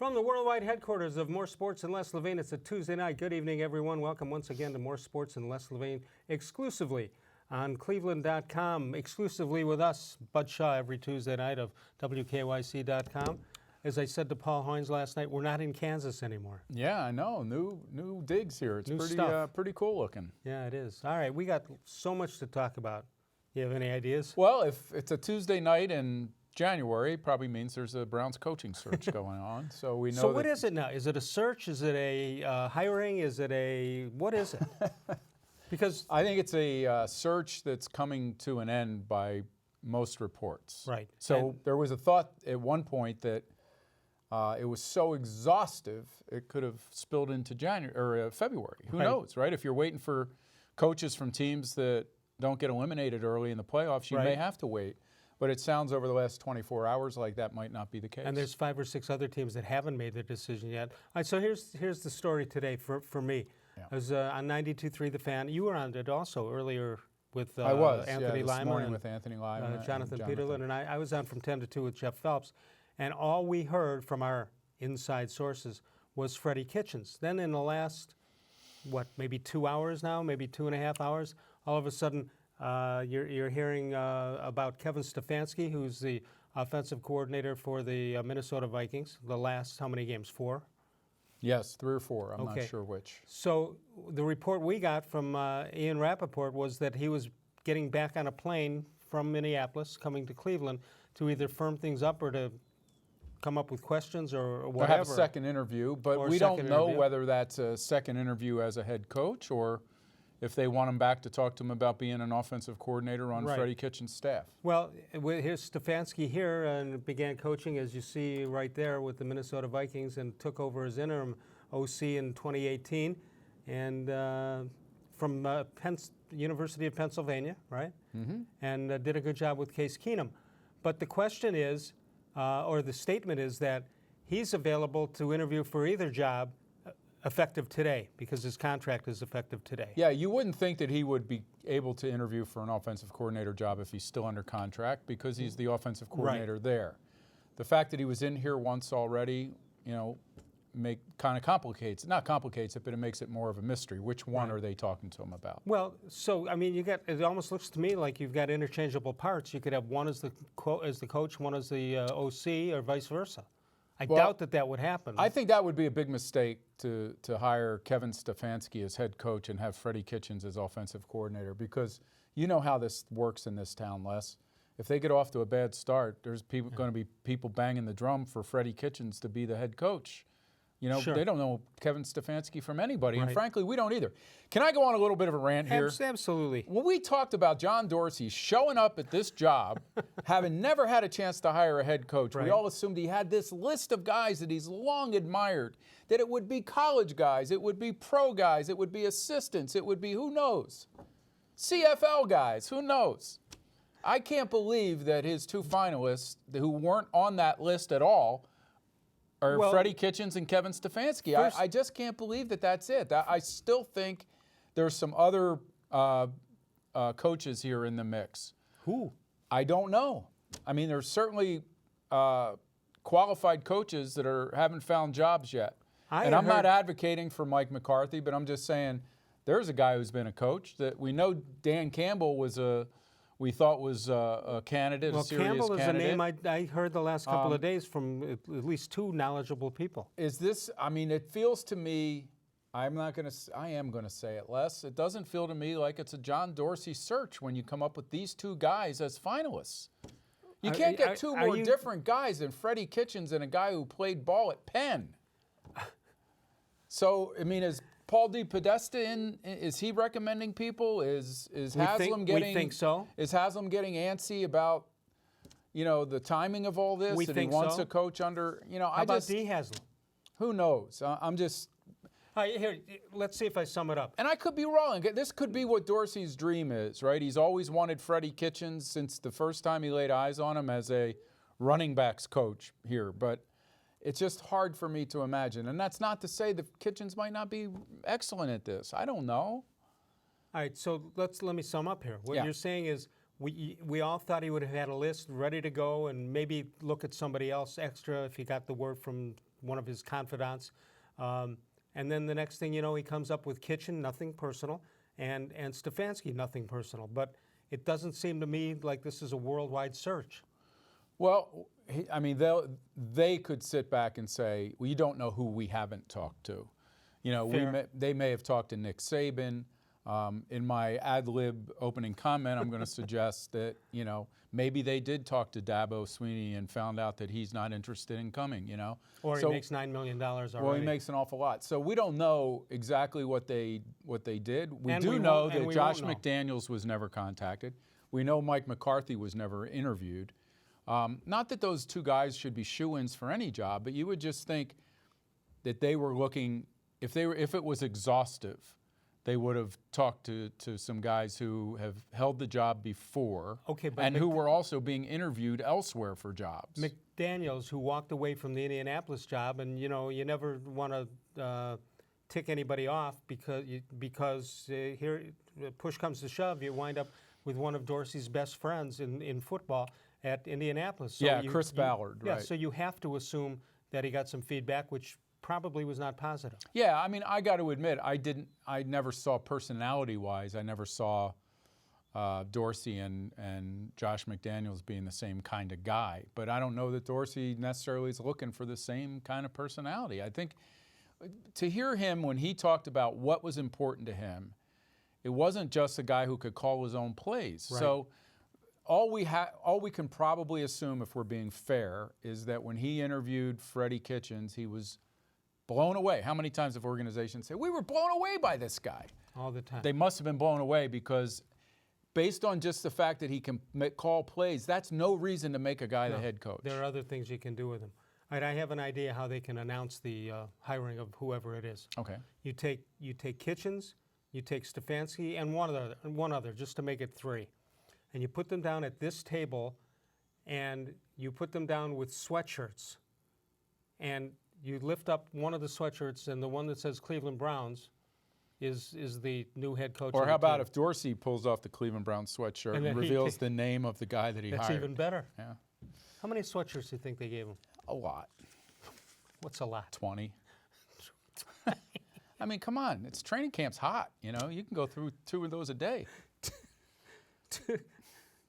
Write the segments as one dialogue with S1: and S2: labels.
S1: From the worldwide headquarters of More Sports and Les Levine, it's a Tuesday night. Good evening, everyone. Welcome once again to More Sports and Les Levine, exclusively on cleveland.com, exclusively with us, Bud Shaw, every Tuesday night of WKYC.com. As I said to Paul Hoynes last night, we're not in Kansas anymore.
S2: Yeah, I know. New digs here. It's pretty cool looking.
S1: Yeah, it is. All right, we got so much to talk about. You have any ideas?
S2: Well, if it's a Tuesday night in January, probably means there's a Browns coaching search going on. So we know.
S1: So what is it now? Is it a search? Is it a hiring? Is it a what is it? Because
S2: I think it's a search that's coming to an end by most reports.
S1: Right.
S2: So
S1: And
S2: there was a thought at one point that it was so exhaustive it could have spilled into January or February. Who knows, right? If you're waiting for coaches from teams that don't get eliminated early in the playoffs, you may have to wait. But it sounds over the last 24 hours like that might not be the case.
S1: And there's 5 or 6 other teams that haven't made their decision yet. All right, so here's the story today for me. Yeah. I was on 92.3 The Fan. You were on it also earlier with Anthony Lyman and
S2: with Anthony Lyman,
S1: Jonathan Peterlin, and I was on from 10 to 2 with Jeff Phelps. And all we heard from our inside sources was Freddie Kitchens. Then in the last, maybe 2 hours now, maybe 2.5 hours, all of a sudden you're hearing about Kevin Stefanski, who's the offensive coordinator for the Minnesota Vikings. The last, how many games? 4?
S2: Yes, 3 or 4. I'm not sure which.
S1: So the report we got from Ian Rappaport was that he was getting back on a plane from Minneapolis, coming to Cleveland to either firm things up or to come up with questions or whatever.
S2: To have a second interview, but we don't know whether that's a second interview as a head coach or if they want him back to talk to him about being an offensive coordinator on Freddie Kitchens' staff.
S1: Well, here's Stefanski here and began coaching, as you see right there, with the Minnesota Vikings and took over as interim OC in 2018 and from University of Pennsylvania, right? Mm-hmm. And did a good job with Case Keenum. But the question is, or the statement is that he's available to interview for either job effective today because his contract is effective today.
S2: Yeah, you wouldn't think that he would be able to interview for an offensive coordinator job if he's still under contract because he's the offensive coordinator there. The fact that he was in here once already, kind of complicates, not complicates it, but it makes it more of a mystery. Which one are they talking to him about?
S1: Well, so, I mean, it almost looks to me like you've got interchangeable parts. You could have one as the coach, one as the OC, or vice versa. I doubt that would happen.
S2: I think that would be a big mistake to hire Kevin Stefanski as head coach and have Freddie Kitchens as offensive coordinator because you know how this works in this town, Les. If they get off to a bad start, there's going to be people banging the drum for Freddie Kitchens to be the head coach. They don't know Kevin Stefanski from anybody, and frankly, we don't either. Can I go on a little bit of a rant here?
S1: Absolutely.
S2: When we talked about John Dorsey showing up at this job, having never had a chance to hire a head coach, we all assumed he had this list of guys that he's long admired, that it would be college guys, it would be pro guys, it would be assistants, it would be, who knows, CFL guys, who knows. I can't believe that his 2 finalists who weren't on that list at all are Freddie Kitchens and Kevin Stefanski. I just can't believe that that's it. I still think there's some other coaches here in the mix.
S1: Who?
S2: I don't know. I mean, there's certainly qualified coaches that haven't found jobs yet. I'm not advocating for Mike McCarthy, but I'm just saying there's a guy who's been a coach that we know. Dan Campbell was we thought was a candidate, a serious
S1: Campbell is
S2: candidate.
S1: a name I heard the last couple of days from at least 2 knowledgeable people.
S2: Is this, I mean, it feels to me, I am going to say it, Les, it doesn't feel to me like it's a John Dorsey search when you come up with these 2 guys as finalists. You can't get 2 more different guys than Freddie Kitchens and a guy who played ball at Penn. So, I mean, is Paul D. Podesta is he recommending people? Is Haslam getting?
S1: We think so.
S2: Is Haslam getting antsy about, the timing of all this?
S1: We
S2: and
S1: think
S2: he wants
S1: so.
S2: a coach under,
S1: How about D. Haslam?
S2: Who knows? I'm just.
S1: Here, let's see if I sum it up.
S2: And I could be wrong. This could be what Dorsey's dream is, right? He's always wanted Freddie Kitchens since the first time he laid eyes on him as a running backs coach here, but it's just hard for me to imagine. And that's not to say that Kitchens might not be excellent at this. I don't know.
S1: All right, so let me sum up here. What you're saying is we all thought he would have had a list ready to go and maybe look at somebody else extra if he got the word from one of his confidants. And then the next thing you know, he comes up with Kitchen, nothing personal, and Stefanski, nothing personal. But it doesn't seem to me like this is a worldwide search.
S2: Well, I mean, they could sit back and say, well, you don't know who we haven't talked to. You know, they may have talked to Nick Saban. In my ad lib opening comment, I'm going to suggest that, you know, maybe they did talk to Dabo Swinney and found out that he's not interested in coming, you know.
S1: Or he makes $9 million already.
S2: Well, he makes an awful lot. So we don't know exactly what they did. We do know that Josh McDaniels was never contacted. We know Mike McCarthy was never interviewed. Not that those two guys should be shoo-ins for any job, but you would just think that they were looking, if it was exhaustive, they would have talked to some guys who have held the job before, and who were also being interviewed elsewhere for jobs.
S1: McDaniels, who walked away from the Indianapolis job, and you know, you never want to tick anybody off because here, push comes to shove, you wind up with one of Dorsey's best friends in football at Indianapolis. So
S2: Chris Ballard.
S1: Yeah,
S2: right.
S1: so you have to assume that he got some feedback, which probably was not positive.
S2: Yeah, I mean, I got to admit, I never saw personality-wise, I never saw Dorsey and Josh McDaniels being the same kind of guy. But I don't know that Dorsey necessarily is looking for the same kind of personality. I think to hear him when he talked about what was important to him, it wasn't just a guy who could call his own plays.
S1: Right.
S2: So all we can probably assume, if we're being fair, is that when he interviewed Freddie Kitchens, he was blown away. How many times have organizations said, we were blown away by this guy?
S1: All the time.
S2: They must have been blown away, because based on just the fact that he can call plays, that's no reason to make a guy the head coach.
S1: There are other things you can do with him. All right, I have an idea how they can announce the hiring of whoever it is.
S2: Okay.
S1: You take Kitchens, you take Stefanski, and one other, just to make it three. And you put them down at this table, and you put them down with sweatshirts. And you lift up one of the sweatshirts, and the one that says Cleveland Browns is the new head coach.
S2: Or how about if Dorsey pulls off the Cleveland Browns sweatshirt and reveals the name of the guy that he hired?
S1: That's even better.
S2: Yeah.
S1: How many sweatshirts do you think they gave him?
S2: A lot.
S1: What's a lot?
S2: 20. I mean, come on. It's training camp's hot. You know, you can go through 2 of those a day.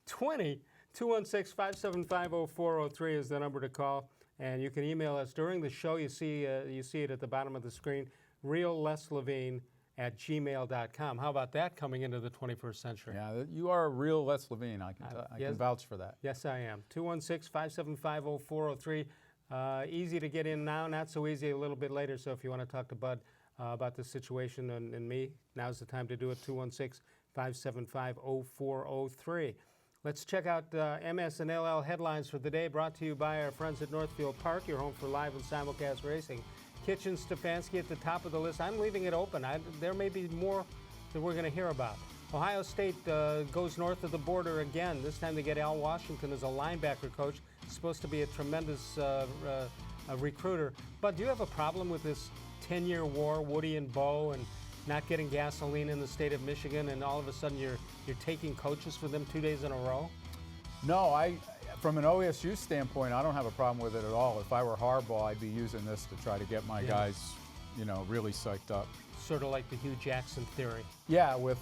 S1: 20. 216-575-0403 is the number to call. And you can email us during the show. You see it at the bottom of the screen, reallleslevine@gmail.com. How about that coming into the 21st century?
S2: Yeah, you are a real Les Levine. I can vouch for that.
S1: Yes, I am. 216-575-0403. Easy to get in now, not so easy a little bit later. So if you want to talk to Bud about the situation and me, now's the time to do it, 216-575-0403. Let's check out MS&LL headlines for the day, brought to you by our friends at Northfield Park, your home for live and simulcast racing. Kitchen, Stefanski at the top of the list. I'm leaving it open. There may be more that we're going to hear about. Ohio State goes north of the border again. This time they get Al Washington as a linebacker coach. Supposed to be a tremendous recruiter. But do you have a problem with this 10-year war, Woody and Bo, and not getting gasoline in the state of Michigan, and all of a sudden you're taking coaches for them 2 days in a row?
S2: No, from an OSU standpoint, I don't have a problem with it at all. If I were Harbaugh, I'd be using this to try to get my guys, you know, really psyched up.
S1: Sort of like the Hugh Jackson theory.
S2: Yeah, with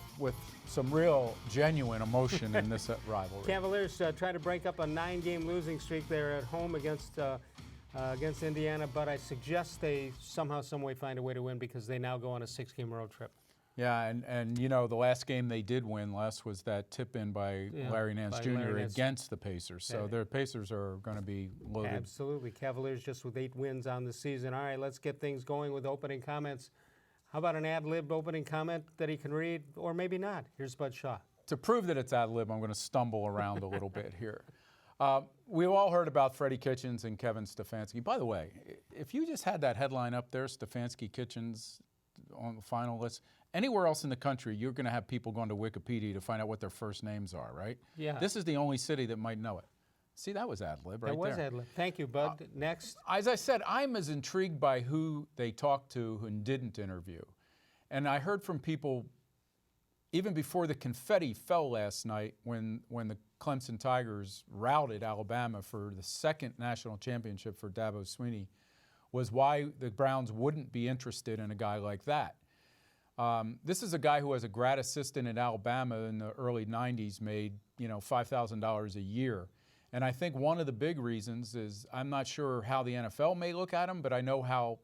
S2: some real genuine emotion in this rivalry.
S1: Cavaliers try to break up a 9-game losing streak. They're at home against Indiana, but I suggest they somehow, some way find a way to win, because they now go on a 6-game road trip.
S2: Yeah, and you know, the last game they did win, Les, was that tip-in by Larry Nance Jr. against the Pacers. So their Pacers are going to be loaded.
S1: Absolutely. Cavaliers just with 8 wins on the season. All right, let's get things going with opening comments. How about an ad-libbed opening comment that he can read, or maybe not? Here's Bud Shaw.
S2: To prove that it's ad-lib, I'm going to stumble around a little bit here. We've all heard about Freddie Kitchens and Kevin Stefanski. By the way, if you just had that headline up there, Stefanski, Kitchens on the final list, anywhere else in the country, you're going to have people going to Wikipedia to find out what their first names are, right?
S1: Yeah.
S2: This is the only city that might know it. See, that was ad-lib right there.
S1: That was ad-lib. Thank you, Bud. Next.
S2: As I said, I'm as intrigued by who they talked to and didn't interview. And I heard from people even before the confetti fell last night when the Clemson Tigers routed Alabama for the 2nd national championship for Dabo Swinney, was why the Browns wouldn't be interested in a guy like that. This is a guy who was a grad assistant at Alabama in the early 90s, made $5,000 a year. And I think one of the big reasons is I'm not sure how the NFL may look at him, but I know how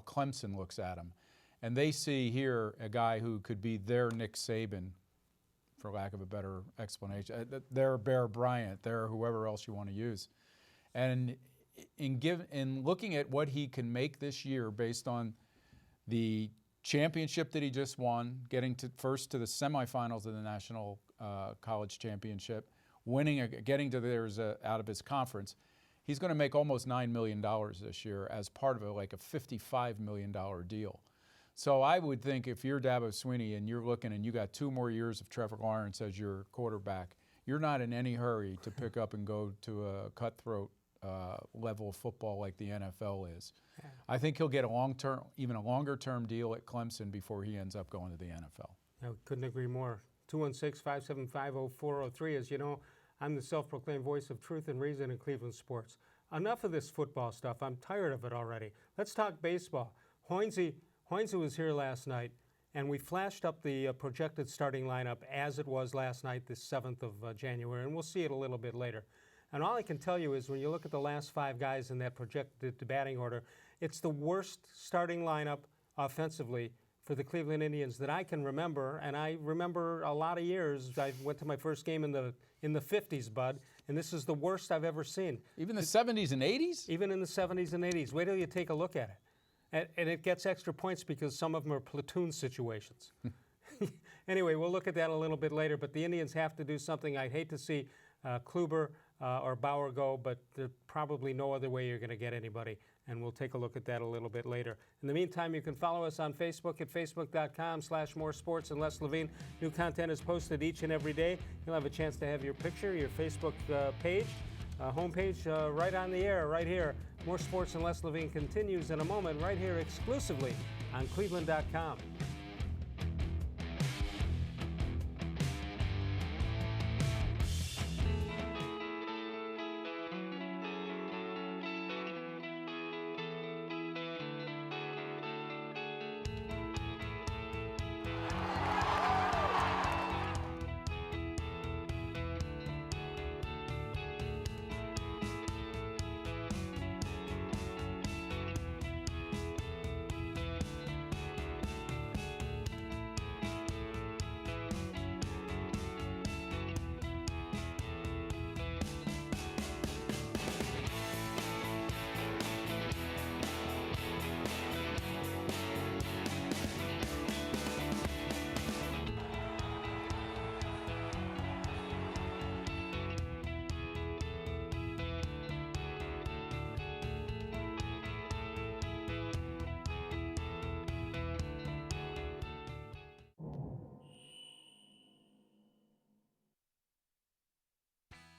S2: Clemson looks at him. And they see here a guy who could be their Nick Saban, for lack of a better explanation, their Bear Bryant, their whoever else you want to use. And in looking at what he can make this year based on the championship that he just won, getting first to the semifinals of the National College Championship, getting to theirs out of his conference, he's going to make almost $9 million this year as part of a $55 million deal. So I would think if you're Dabo Swinney and you're looking and you got 2 more years of Trevor Lawrence as your quarterback, you're not in any hurry to pick up and go to a cutthroat level of football like the NFL is. Yeah. I think he'll get even a longer-term deal at Clemson before he ends up going to the NFL.
S1: I couldn't agree more. 216-575-0403. As you know, I'm the self-proclaimed voice of truth and reason in Cleveland sports. Enough of this football stuff. I'm tired of it already. Let's talk baseball. Hoynesy was here last night, and we flashed up the projected starting lineup as it was last night, the 7th of January, and we'll see it a little bit later. And all I can tell you is when you look at the last 5 guys in that projected batting order, it's the worst starting lineup offensively for the Cleveland Indians that I can remember, and I remember a lot of years. I went to my first game in the 50s, Bud, and this is the worst I've ever seen.
S2: Even the 70s and 80s?
S1: Even in the 70s and 80s. Wait till you take a look at it. And it gets extra points because some of them are platoon situations. Anyway, we'll look at that a little bit later, but the Indians have to do something. I'd hate to see Kluber or Bauer go, but there's probably no other way you're going to get anybody, and we'll take a look at that a little bit later. In the meantime, you can follow us on Facebook at facebook.com/More Sports and Les Levine. New content is posted each and every day. You'll have a chance to have your picture, your Facebook page, homepage right on the air, right here. More Sports and Les Levine continues in a moment right here exclusively on cleveland.com.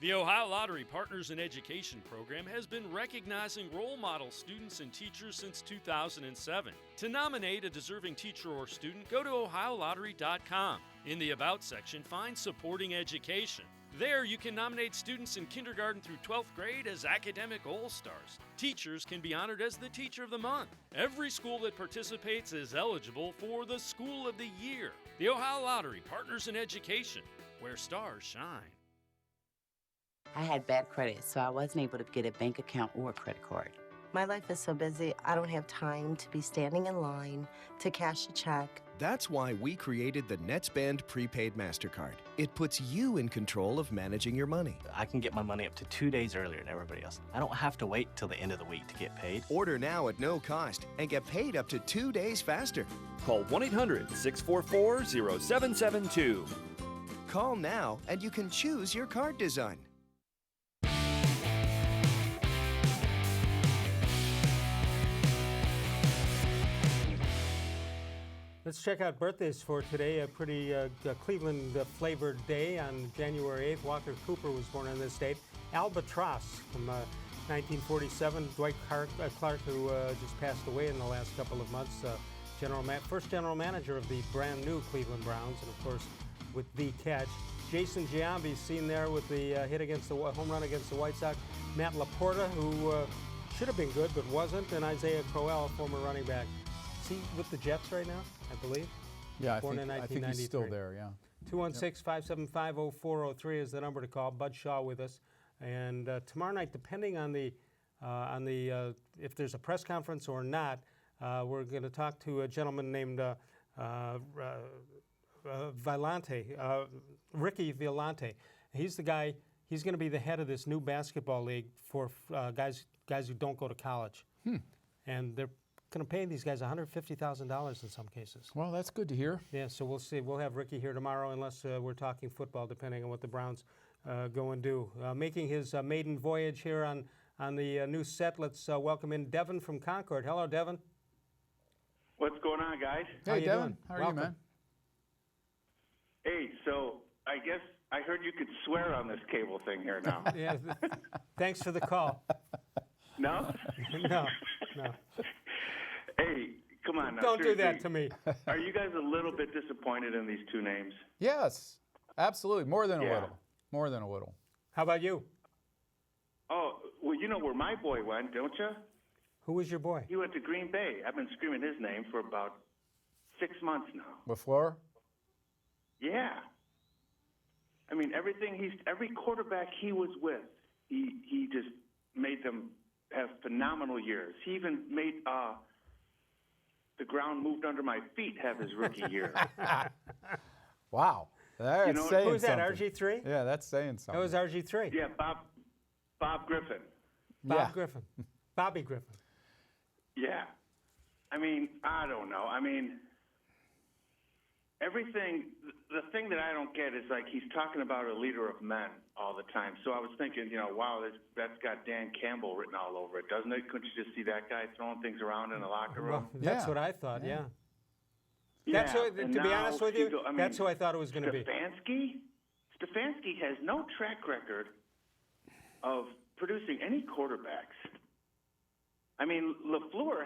S3: The Ohio Lottery Partners in Education program has been recognizing role model students and teachers since 2007. To nominate a deserving teacher or student, go to OhioLottery.com. In the About section, find Supporting Education. There, you can nominate students in kindergarten through 12th grade as academic all-stars. Teachers can be honored as the Teacher of the Month. Every school that participates is eligible for the School of the Year. The Ohio Lottery Partners in Education, where stars shine.
S4: I had bad credit, so I wasn't able to get a bank account or a credit card.
S5: My life is so busy, I don't have time to be standing in line to cash a check.
S6: That's why we created the NetsBand Prepaid MasterCard. It puts you in control of managing your money.
S7: I can get my money up to 2 days earlier than everybody else. I don't have to wait till the end of the week to get paid.
S6: Order now at no cost and get paid up to 2 days faster.
S8: Call 1-800-644-0772.
S6: Call now and you can choose your card design.
S1: Let's check out birthdays for today. A pretty Cleveland-flavored day on January 8th. Walker Cooper was born on this date. Albatross from 1947. Dwight Clark, who just passed away in the last couple of months. First general manager of the brand new Cleveland Browns, and of course with the catch. Jason Giambi seen there with the home run against the White Sox. Matt Laporta, who should have been good but wasn't, and Isaiah Crowell, former running back. Is he with the Jets right now, I believe?
S2: Yeah,
S1: Born in
S2: I think he's still
S1: 1993.
S2: there, yeah.
S1: 216-575-0403 is the number to call. Bud Shaw with us. And tomorrow night, depending on the if there's a press conference or not, we're going to talk to a gentleman named Ricky Violante. He's the guy. He's going to be the head of this new basketball league for guys who don't go to college. And they're going to pay these guys $150,000 in some cases.
S2: Well, that's good to hear.
S1: Yeah, so we'll see. We'll have Ricky here tomorrow, unless we're talking football, depending on what the Browns go and do. Making his maiden voyage here on the new set, let's welcome in Devin from Concord. Hello, Devin.
S8: What's going on, guys?
S2: Hey,
S1: you
S2: Devin.
S1: doing?
S2: How are
S1: Welcome.
S2: you, man?
S8: Hey, so I guess I heard you could swear on this cable thing here now.
S1: Yeah, thanks for the call.
S8: No?
S1: No.
S8: Hey, come on now.
S1: Don't do that
S8: seriously.
S1: to me.
S8: Are you guys a little bit disappointed in these two names?
S2: Yes, absolutely. More than a
S8: Yeah.
S2: little. More than a little.
S1: How about you?
S8: Oh, well, you know where my boy went, don't you?
S1: Who was your boy?
S8: He went to Green Bay. I've been screaming his name for about 6 months now.
S2: LaFleur?
S8: Yeah. I mean, every quarterback he was with, he just made them have phenomenal years. He even made the ground moved under my feet have his rookie year.
S2: Wow. That's
S8: know,
S2: saying
S1: Who's that,
S2: something.
S1: RG3?
S2: Yeah, that's saying something.
S1: That was RG3.
S8: Yeah, Bob Griffin.
S1: Bob Griffin. Bobby Griffin.
S8: Yeah. I mean, I don't know. I mean, the thing that I don't get is like he's talking about a leader of men all the time. So I was thinking, wow, that's got Dan Campbell written all over it, doesn't it? Couldn't you just see that guy throwing things around in the locker room?
S1: Well, that's
S2: Yeah.
S1: what I thought, yeah.
S8: Yeah,
S1: That's who,
S8: and
S1: to be
S8: now
S1: honest with
S8: he
S1: you,
S8: I mean,
S1: that's who I thought it was going to be.
S8: Stefanski has no track record of producing any quarterbacks. I mean, LaFleur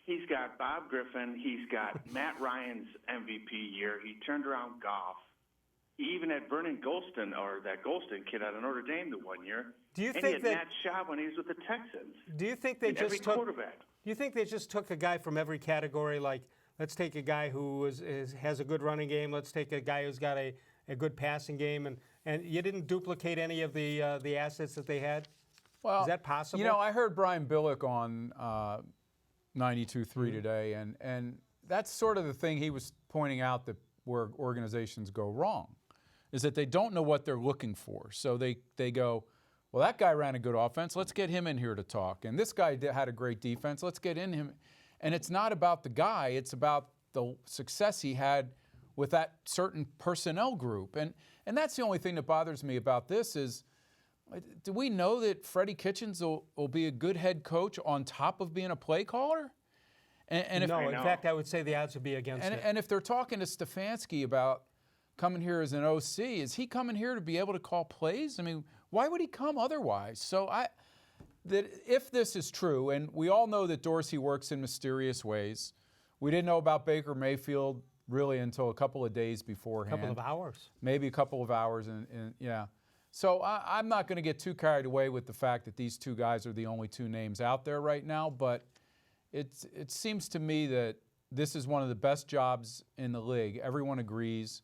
S8: he's got Bob Griffin, he's got Matt Ryan's MVP year, he turned around Goff. He even had Vernon Golston, or that Golston kid out of Notre Dame the one year.
S1: Do you
S8: and
S1: think
S8: he had
S1: that?
S8: Matt Schaub when he was with the Texans.
S1: Do you think they
S8: And every
S1: just took?
S8: quarterback.
S1: Do you think they just took a guy from every category? Like, let's take a guy who has a good running game. Let's take a guy who's got a good passing game, and you didn't duplicate any of the assets that they had.
S2: Well,
S1: is that possible?
S2: You know, I heard Brian Billick on 92.3 today, and that's sort of the thing he was pointing out, that where organizations go wrong is that they don't know what they're looking for. So they go, well, that guy ran a good offense. Let's get him in here to talk. And this guy had a great defense. Let's get in him. And it's not about the guy. It's about the success he had with that certain personnel group. And that's the only thing that bothers me about this is, do we know that Freddie Kitchens will be a good head coach on top of being a play caller? And if,
S1: no, in fact, I would say the odds would be against it.
S2: And if they're talking to Stefanski about coming here as an OC, is he coming here to be able to call plays? I mean, why would he come otherwise? So that if this is true, and we all know that Dorsey works in mysterious ways, we didn't know about Baker Mayfield really until a couple of days beforehand.
S1: A couple of hours.
S2: Maybe a couple of hours, and yeah. So I'm not going to get too carried away with the fact that these two guys are the only two names out there right now, but it seems to me that this is one of the best jobs in the league. Everyone agrees,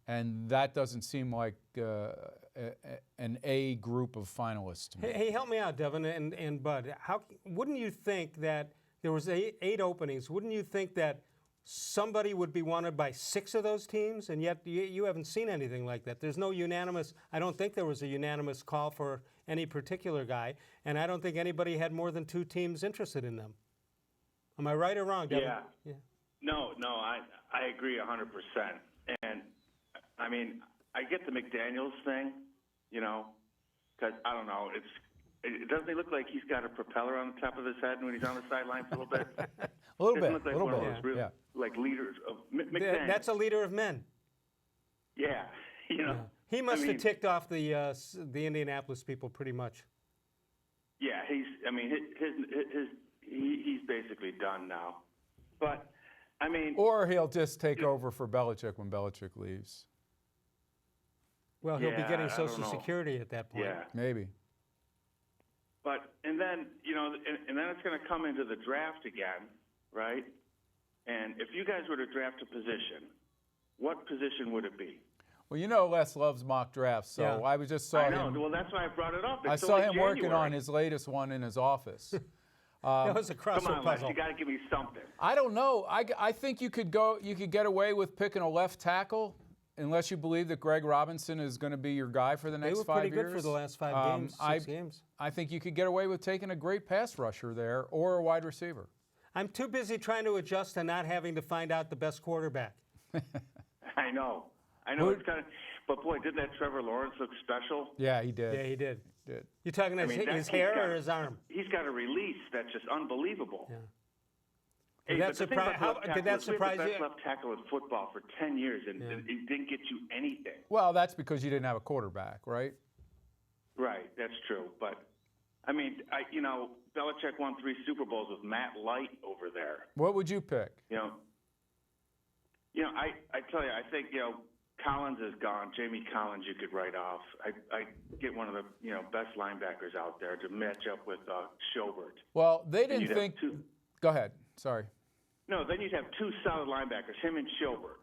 S2: and that doesn't seem like an A group of finalists to me.
S1: Hey, help me out, Devin and Bud. Wouldn't you think that there was eight openings? Wouldn't you think that somebody would be wanted by 6 of those teams, and yet you haven't seen anything like that? There's no unanimous. I don't think there was a unanimous call for any particular guy, and I don't think anybody had more than 2 teams interested in them. Am I right or wrong, Devin?
S8: Yeah. No, I agree 100%. And I mean, I get the McDaniels thing, because I don't know, doesn't he look like he's got a propeller on the top of his head when he's on the sidelines a little bit?
S2: A little bit,
S8: Look like
S2: a little
S8: one
S2: bit.
S8: of those real,
S2: Yeah.
S8: like leaders of McDaniels.
S1: That's a leader of men.
S8: Yeah,
S1: He must have ticked off the Indianapolis people pretty much.
S8: Yeah, he's basically done now. But I mean,
S2: Or he'll just take over for Belichick when Belichick leaves.
S1: Well, he'll be getting
S8: I don't
S1: Social
S8: know.
S1: Security at that point.
S8: Yeah.
S2: Maybe.
S8: and then and then it's going to come into the draft again, right? And if you guys were to draft a position, what position would it be?
S2: Well, Les loves mock drafts, so
S1: Yeah.
S2: I just saw
S8: I know.
S2: him.
S8: Well, that's why I brought it up.
S2: I
S8: It's
S2: saw
S8: only
S2: him working
S8: January.
S2: on his latest one in his office.
S1: That was a
S8: Come
S1: crossword
S8: on, Les,
S1: puzzle.
S8: you got to give me something.
S2: I don't know. I think you could get away with picking a left tackle, unless you believe that Greg Robinson is going to be your guy for the
S1: They
S2: next
S1: were
S2: 5
S1: pretty
S2: years.
S1: good for the last 5 games, 6 games.
S2: I think you could get away with taking a great pass rusher there or a wide receiver.
S1: I'm too busy trying to adjust to not having to find out the best quarterback.
S8: I know. It's kind of, but boy, did that Trevor Lawrence look special?
S2: Yeah, he did.
S1: Yeah, he did.
S2: Did.
S1: You talking his
S8: he's
S1: hair
S8: got-
S1: or his arm?
S8: He's got a release that's just unbelievable.
S1: Yeah.
S8: Hey,
S1: Did that
S8: but the thing
S1: surprise-
S8: about
S1: how-
S8: left
S1: did
S8: tackle
S1: that
S8: is we have
S1: surprise
S8: the
S1: you?
S8: best left tackle in football for 10 years, and it didn't get you anything.
S2: Well, that's because you didn't have a quarterback, right?
S8: Right, that's true. But I mean, Belichick won 3 Super Bowls with Matt Light over there.
S2: What would you pick?
S8: I tell you, I think Collins is gone. Jamie Collins, you could write off. I get one of the best linebackers out there to match up with Schobert.
S2: Well, they
S8: And
S2: didn't
S8: you'd have
S2: think.
S8: two-
S2: Go ahead. Sorry.
S8: No, then you'd have 2 solid linebackers, him and Schobert.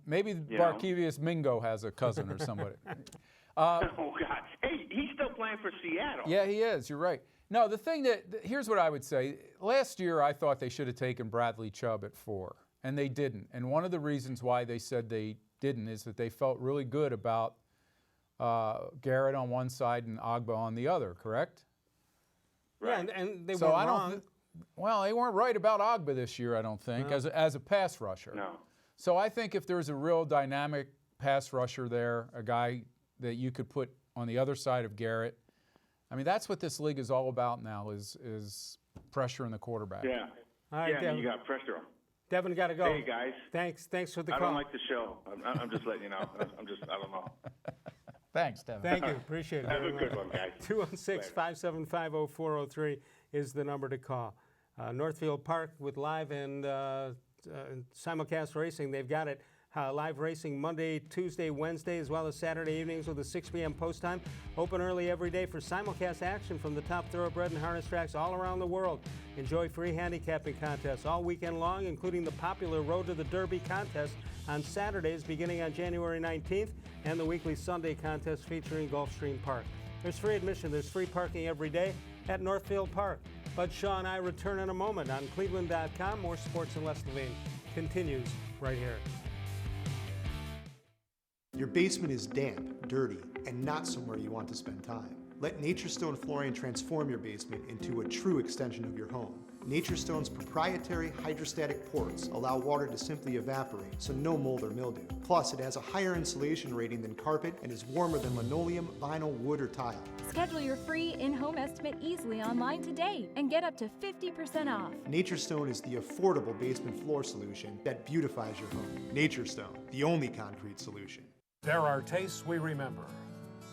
S2: Maybe Barkevius Mingo has a cousin or somebody.
S8: Oh God! Hey, he's still playing for Seattle.
S2: Yeah, he is. You're right. No, the thing here's what I would say. Last year, I thought they should have taken Bradley Chubb at 4, and they didn't. And one of the reasons why they said they didn't is that they felt really good about Garrett on one side and Agba on the other. Correct?
S1: Right. Yeah, and they
S2: So
S1: weren't
S2: I don't.
S1: wrong.
S2: Well, they weren't right about Agba this year. I don't think as a pass rusher.
S8: No.
S2: So I think if there's a real dynamic pass rusher there, a guy that you could put on the other side of Garrett, I mean, that's what this league is all about now is pressuring the quarterback.
S8: Yeah.
S1: All right,
S8: yeah,
S1: Devin.
S8: you got pressure on.
S1: Devin, got to go.
S8: Hey guys.
S1: Thanks for the
S8: I
S1: call.
S8: don't like the show. I'm just letting you know. I don't know.
S2: Thanks, Devin.
S1: Thank you. Appreciate it.
S8: Have a
S1: very
S8: good
S1: much.
S8: one, guys.
S1: 216-575-0403 is the number to call. Northfield Park with live and simulcast racing. They've got it. Live racing Monday, Tuesday, Wednesday, as well as Saturday evenings with a 6 p.m. post time. Open early every day for simulcast action from the top thoroughbred and harness tracks all around the world. Enjoy free handicapping contests all weekend long, including the popular Road to the Derby contest on Saturdays beginning on January 19th and the weekly Sunday contest featuring Gulfstream Park. There's free admission. There's free parking every day at Northfield Park. Bud Shaw and I return in a moment on cleveland.com. More Sports and Les Levine continues right here.
S9: Your basement is damp, dirty, and not somewhere you want to spend time. Let Naturestone Flooring transform your basement into a true extension of your home. Naturestone's proprietary hydrostatic ports allow water to simply evaporate, so no mold or mildew. Plus, it has a higher insulation rating than carpet and is warmer than linoleum, vinyl, wood, or tile.
S10: Schedule your free in-home estimate easily online today and get up to 50% off.
S9: Naturestone is the affordable basement floor solution that beautifies your home. Naturestone, the only concrete solution.
S11: There are tastes we remember.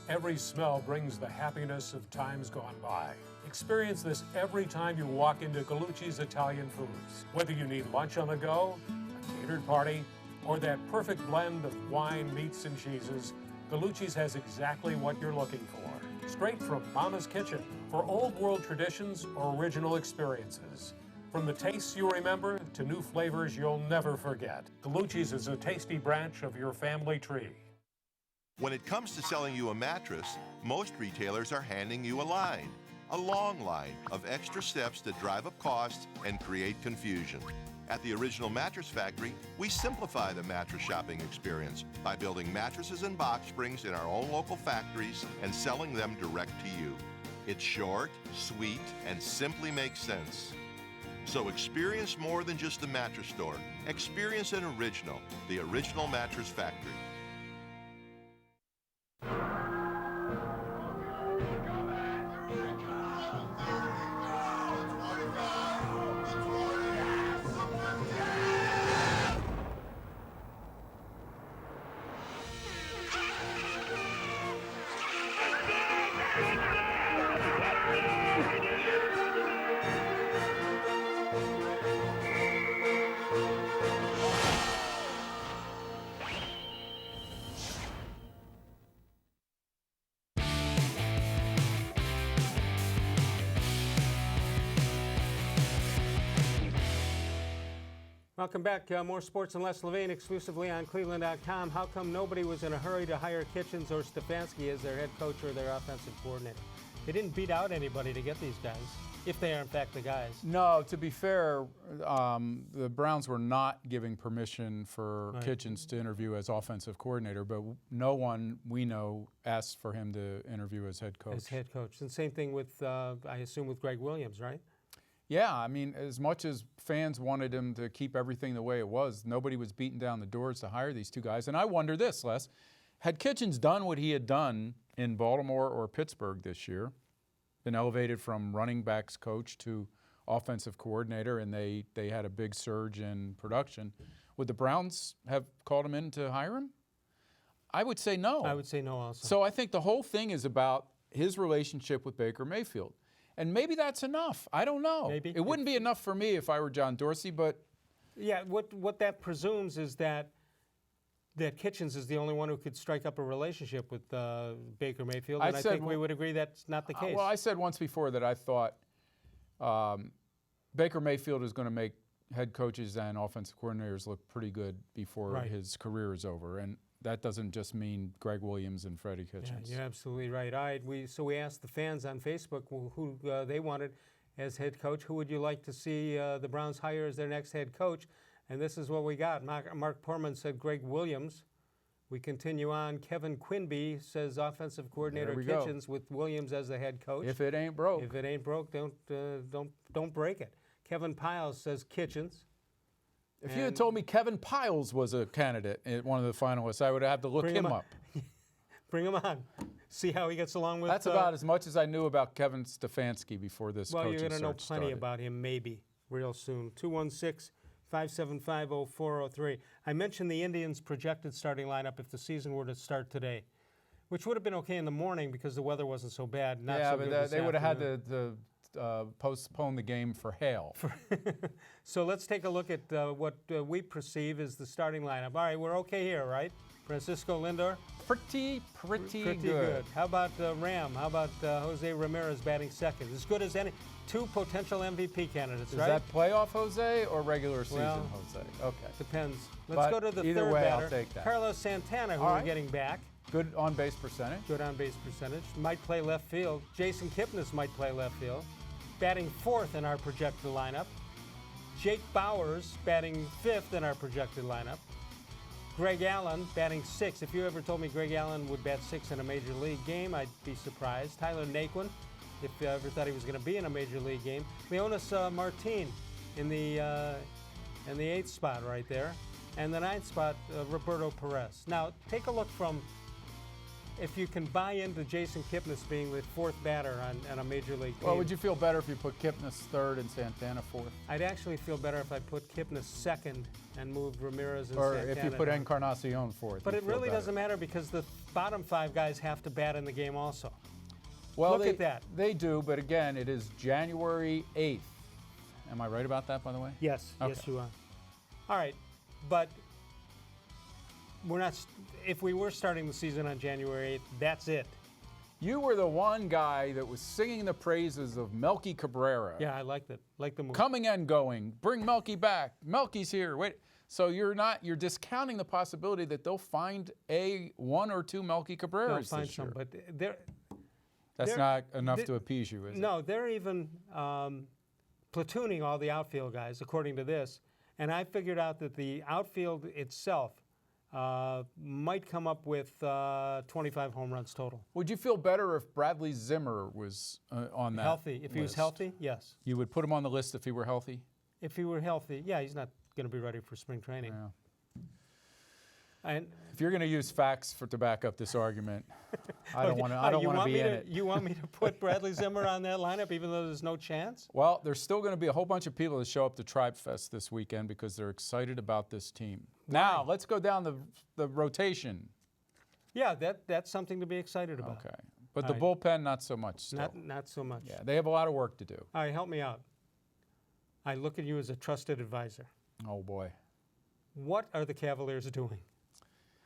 S11: Every smell brings the happiness of times gone by. Experience this every time you walk into Gallucci's Italian Foods. Whether you need lunch on the go, a catered party, or that perfect blend of wine, meats, and cheeses, Gallucci's has exactly what you're looking for. Straight from Mama's Kitchen for old world traditions or original experiences. From the tastes you remember to new flavors you'll never forget. Gallucci's is a tasty branch of your family tree.
S12: When it comes to selling you a mattress, most retailers are handing you a long line of extra steps that drive up costs and create confusion. At the Original Mattress Factory, we simplify the mattress shopping experience by building mattresses and box springs in our own local factories and selling them direct to you. It's short, sweet, and simply makes sense. So experience more than just the mattress store. Experience an original, the Original Mattress Factory.
S1: Welcome back. More Sports and Les Levine exclusively on cleveland.com. How come nobody was in a hurry to hire Kitchens or Stefanski as their head coach or their offensive coordinator? They didn't beat out anybody to get these guys, if they are in fact the guys.
S2: No, to be fair, the Browns were not giving permission for Kitchens to interview as offensive coordinator, but no one we know asked for him to interview as head coach.
S1: As head coach. And same thing with, I assume, with Greg Williams, right?
S2: Yeah, I mean, as much as fans wanted him to keep everything the way it was, nobody was beating down the doors to hire these two guys. And I wonder this, Les, had Kitchens done what he had done in Baltimore or Pittsburgh this year, been elevated from running backs coach to offensive coordinator, and they had a big surge in production, would the Browns have called him in to hire him? I would say no.
S1: I would say no also.
S2: So I think the whole thing is about his relationship with Baker Mayfield. And maybe that's enough. I don't know.
S1: Maybe.
S2: It wouldn't be enough for me if I were John Dorsey, but...
S1: Yeah, what that presumes is that Kitchens is the only one who could strike up a relationship with Baker Mayfield, and I think we would agree that's not the case.
S2: Well, I said once before that I thought Baker Mayfield is going to make head coaches and offensive coordinators look pretty good before his career is over, and that doesn't just mean Greg Williams and Freddie Kitchens.
S1: Yeah, you're absolutely right. All right, so we asked the fans on Facebook who they wanted as head coach. Who would you like to see the Browns hire as their next head coach? And this is what we got. Mark Portman said Greg Williams. We continue on. Kevin Quinby says offensive coordinator Kitchens with Williams as the head coach.
S2: If it ain't broke.
S1: If it ain't broke, don't break it. Kevin Piles says Kitchens.
S2: If you had told me Kevin Piles was a candidate, one of the finalists, I would have to look him up.
S1: Bring him on. See how he gets along with...
S2: That's about as much as I knew about Kevin Stefanski before this coaching search started.
S1: Well, you're going to know plenty about him maybe real soon. 216-575-0403. I mentioned the Indians' projected starting lineup if the season were to start today, which would have been okay in the morning because the weather wasn't so bad.
S2: But they would have had to postpone the game for hail.
S1: So let's take a look at what we perceive as the starting lineup. All right, we're okay here, right? Francisco Lindor?
S2: Pretty good.
S1: How about Ram? How about Jose Ramirez batting second? As good as any. Two potential MVP candidates, right?
S2: Is that playoff Jose or regular season Jose? Okay.
S1: Depends. Let's go to the third batter.
S2: I'll take that.
S1: Carlos Santana, who we're getting back.
S2: Good on-base percentage.
S1: Good on-base percentage. Might play left field. Jason Kipnis might play left field. Batting fourth in our projected lineup. Jake Bowers batting fifth in our projected lineup. Greg Allen batting sixth. If you ever told me Greg Allen would bat sixth in a major league game, I'd be surprised. Tyler Naquin, if you ever thought he was going to be in a major league game. Leonis Martin in the eighth spot right there. And the ninth spot, Roberto Perez. Now, take a look from... If you can buy into Jason Kipnis being the fourth batter on a major league team.
S2: Well, would you feel better if you put Kipnis third and Santana fourth?
S1: I'd actually feel better if I put Kipnis second and moved Ramirez and
S2: Santana.
S1: Or
S2: if you put Encarnacion fourth.
S1: But it really doesn't matter because the bottom five guys have to bat in the game also.
S2: Well,
S1: look at that.
S2: They do, but again, it is January 8th. Am I right about that, by the way?
S1: Yes.
S2: Okay.
S1: Yes, you are. All right, but we're not... If we were starting the season on January 8th, that's it.
S2: You were the one guy that was singing the praises of Melky Cabrera.
S1: Yeah, I liked it. Like the movie.
S2: Coming and going. Bring Melky back. Melky's here. Wait. So you're discounting the possibility that they'll find one or two Melky Cabreras
S1: this year.
S2: Some,
S1: but
S2: that's not enough to appease you, is it?
S1: No, they're even platooning all the outfield guys, according to this. And I figured out that the outfield itself might come up with 25 home runs total.
S2: Would you feel better if Bradley Zimmer was on that
S1: Healthy. If he was healthy, yes.
S2: You would put him on the list if he were healthy?
S1: If he were healthy, yeah, he's not going to be ready for spring training.
S2: Yeah.
S1: And
S2: if you're going to use facts to back up this argument, I don't want to be in it.
S1: You want me to put Bradley Zimmer on that lineup even though there's no chance?
S2: Well, there's still going to be a whole bunch of people that show up to Tribe Fest this weekend because they're excited about this team. Now, let's go down the rotation.
S1: Yeah, that's something to be excited about.
S2: Okay. But the bullpen, not so much still.
S1: Not so much.
S2: Yeah, they have a lot of work to do.
S1: All right, help me out. I look at you as a trusted advisor.
S2: Oh, boy.
S1: What are the Cavaliers doing?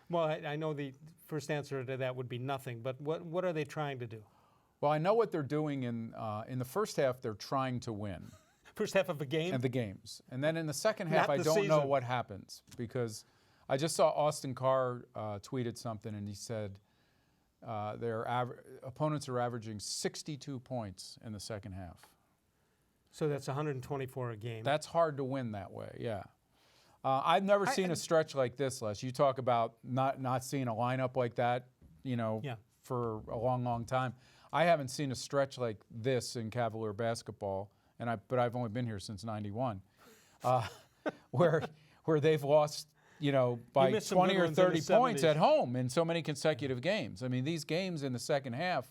S1: Well, I know the first answer to that would be nothing, but what are they trying to do?
S2: Well, I know what they're doing in the first half. They're trying to win.
S1: First half of a game?
S2: And the games. And then in the second half,
S1: Not
S2: I
S1: the
S2: don't know
S1: season.
S2: what happens, because I just saw Austin Carr tweeted something, and he said their opponents are averaging 62 points in the second half.
S1: So that's 124 a game.
S2: That's hard to win that way, yeah. I've never seen a stretch like this, Les. You talk about not seeing a lineup like that, for a long, long time. I haven't seen a stretch like this in Cavalier basketball, but I've only been here since '91, where they've lost, by 20 or 30 points at home in so many consecutive games. I mean, these games in the second half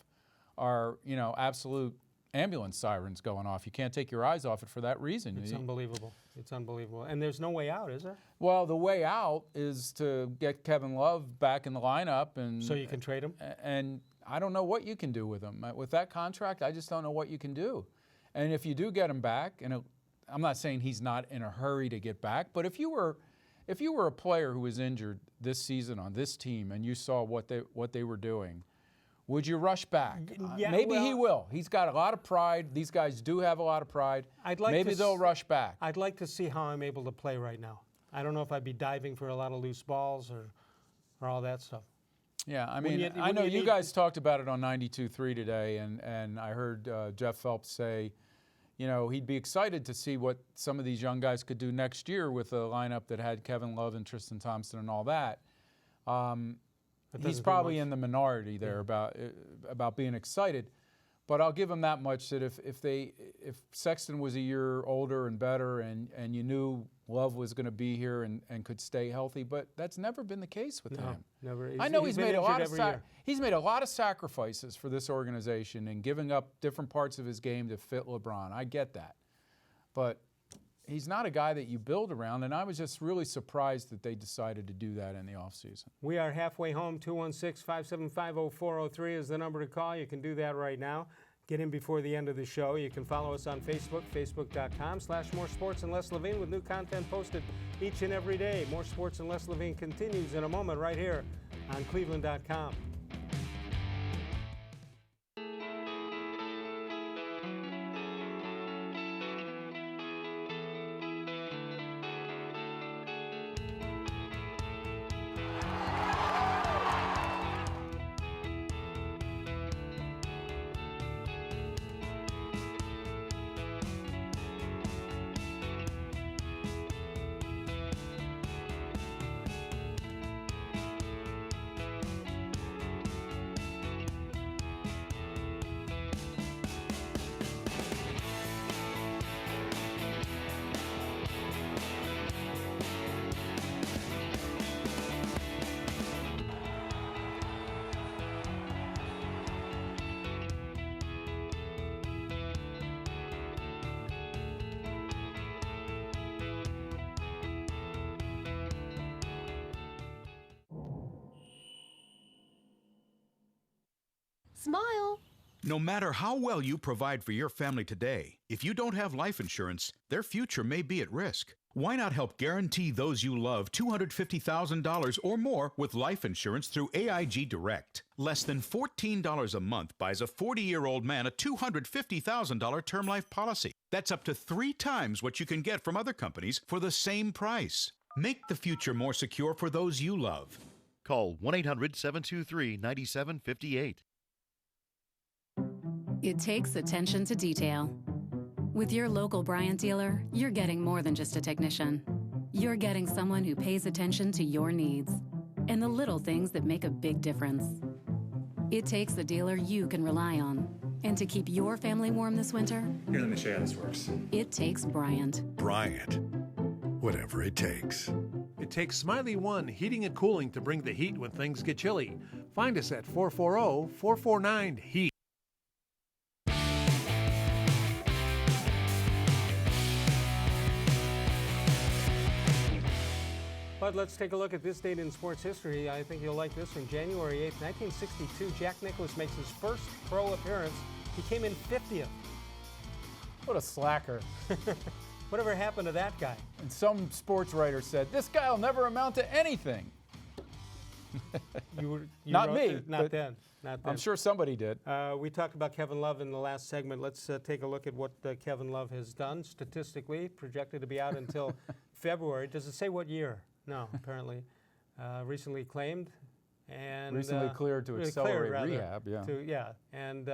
S2: are, absolute ambulance sirens going off. You can't take your eyes off it for that reason.
S1: It's unbelievable. It's unbelievable. And there's no way out, is there?
S2: Well, the way out is to get Kevin Love back in the lineup, and
S1: so you can trade him.
S2: And I don't know what you can do with him. With that contract, I just don't know what you can do. And if you do get him back, and I'm not saying he's not in a hurry to get back, but if you were a player who was injured this season on this team and you saw what they were doing, would you rush back?
S1: Yeah,
S2: maybe he will. He's got a lot of pride. These guys do have a lot of pride. Maybe they'll rush back.
S1: I'd like to see how I'm able to play right now. I don't know if I'd be diving for a lot of loose balls or all that stuff.
S2: Yeah, I mean, I know you guys talked about it on 92.3 today, and I heard Jeff Phelps say, he'd be excited to see what some of these young guys could do next year with a lineup that had Kevin Love and Tristan Thompson and all that. He's probably in the minority there about being excited, but I'll give him that much that if Sexton was a year older and better, and you knew Love was going to be here and could stay healthy, but that's never been the case with him.
S1: Never.
S2: I know he's made a lot of sacrifices for this organization and giving up different parts of his game to fit LeBron. I get that, but he's not a guy that you build around, and I was just really surprised that they decided to do that in the offseason.
S1: We are halfway home. 216-575-0403 is the number to call. You can do that right now. Get in before the end of the show. You can follow us on Facebook, facebook.com/More Sports and Les Levine, with new content posted each and every day. More Sports and Les Levine continues in a moment right here on cleveland.com.
S13: Smile.
S14: No matter how well you provide for your family today, if you don't have life insurance, their future may be at risk. Why not help guarantee those you love $250,000 or more with life insurance through AIG Direct? Less than $14 a month buys a 40-year-old man a $250,000 term life policy. That's up to 3 times what you can get from other companies for the same price. Make the future more secure for those you love.
S15: Call 1-800-723-9758.
S16: It takes attention to detail. With your local Bryant dealer, you're getting more than just a technician. You're getting someone who pays attention to your needs and the little things that make a big difference. It takes a dealer you can rely on. And to keep your family warm this winter,
S17: here, let me show you how this works.
S16: It takes Bryant.
S18: Bryant. Whatever it takes.
S19: It takes Smiley One Heating and Cooling to bring the heat when things get chilly. Find us at 440-449-HEAT.
S1: But let's take a look at this date in sports history. I think you'll like this one. January 8th, 1962, Jack Nicklaus makes his first pro appearance. He came in 50th.
S2: What a slacker.
S1: Whatever happened to that guy?
S2: And some sports writer said, this guy will never amount to anything.
S1: You
S2: not me.
S1: Not then. not then.
S2: I'm sure somebody did.
S1: We talked about Kevin Love in the last segment. Let's take a look at what Kevin Love has done statistically, projected to be out until February. Does it say what year? No, apparently. Recently claimed. And
S2: recently cleared to accelerate rehab, yeah.
S1: And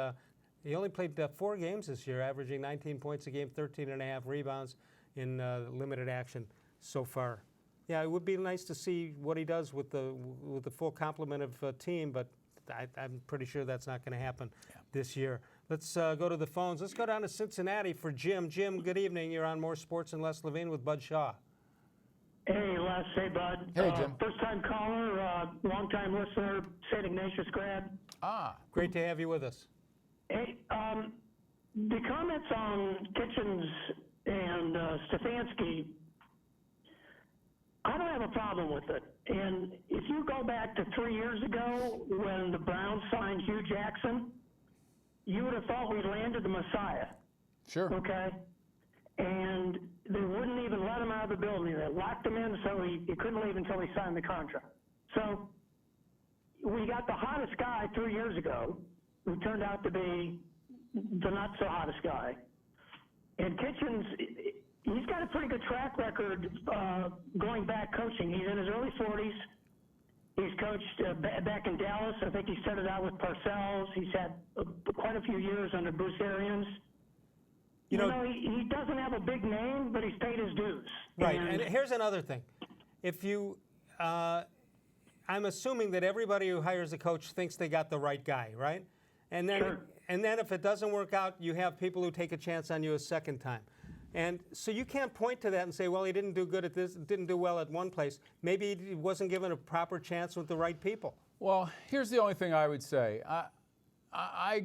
S1: he only played 4 games this year, averaging 19 points a game, 13.5 rebounds in limited action so far. Yeah, it would be nice to see what he does with the full complement of team, but I'm pretty sure that's not going to happen this year. Let's go to the phones. Let's go down to Cincinnati for Jim. Jim, good evening. You're on More Sports and Les Levine with Bud Shaw.
S13: Hey, Les. Hey, Bud.
S2: Hey, Jim.
S13: First-time caller, long-time listener, St. Ignatius grad.
S1: Great to have you with us.
S13: Hey, the comments on Kitchens and Stefanski, I don't have a problem with it. And if you go back to 3 years ago when the Browns signed Hugh Jackson, you would have thought we'd landed the Messiah.
S2: Sure.
S13: Okay? And they wouldn't even let him out of the building. They locked him in so he couldn't leave until he signed the contract. So we got the hottest guy 3 years ago who turned out to be the not-so-hottest guy. And Kitchens, he's got a pretty good track record going back coaching. He's in his early 40s. He's coached back in Dallas. I think he started out with Parcells. He's had quite a few years under Bruce Arians. You know, he doesn't have a big name, but he's paid his dues.
S1: Right, and here's another thing. If you, I'm assuming that everybody who hires a coach thinks they got the right guy, right? And then, and then if it doesn't work out, you have people who take a chance on you a second time. And so you can't point to that and say, well, he didn't do good at this, didn't do well at one place. Maybe he wasn't given a proper chance with the right people.
S2: Well, here's the only thing I would say. I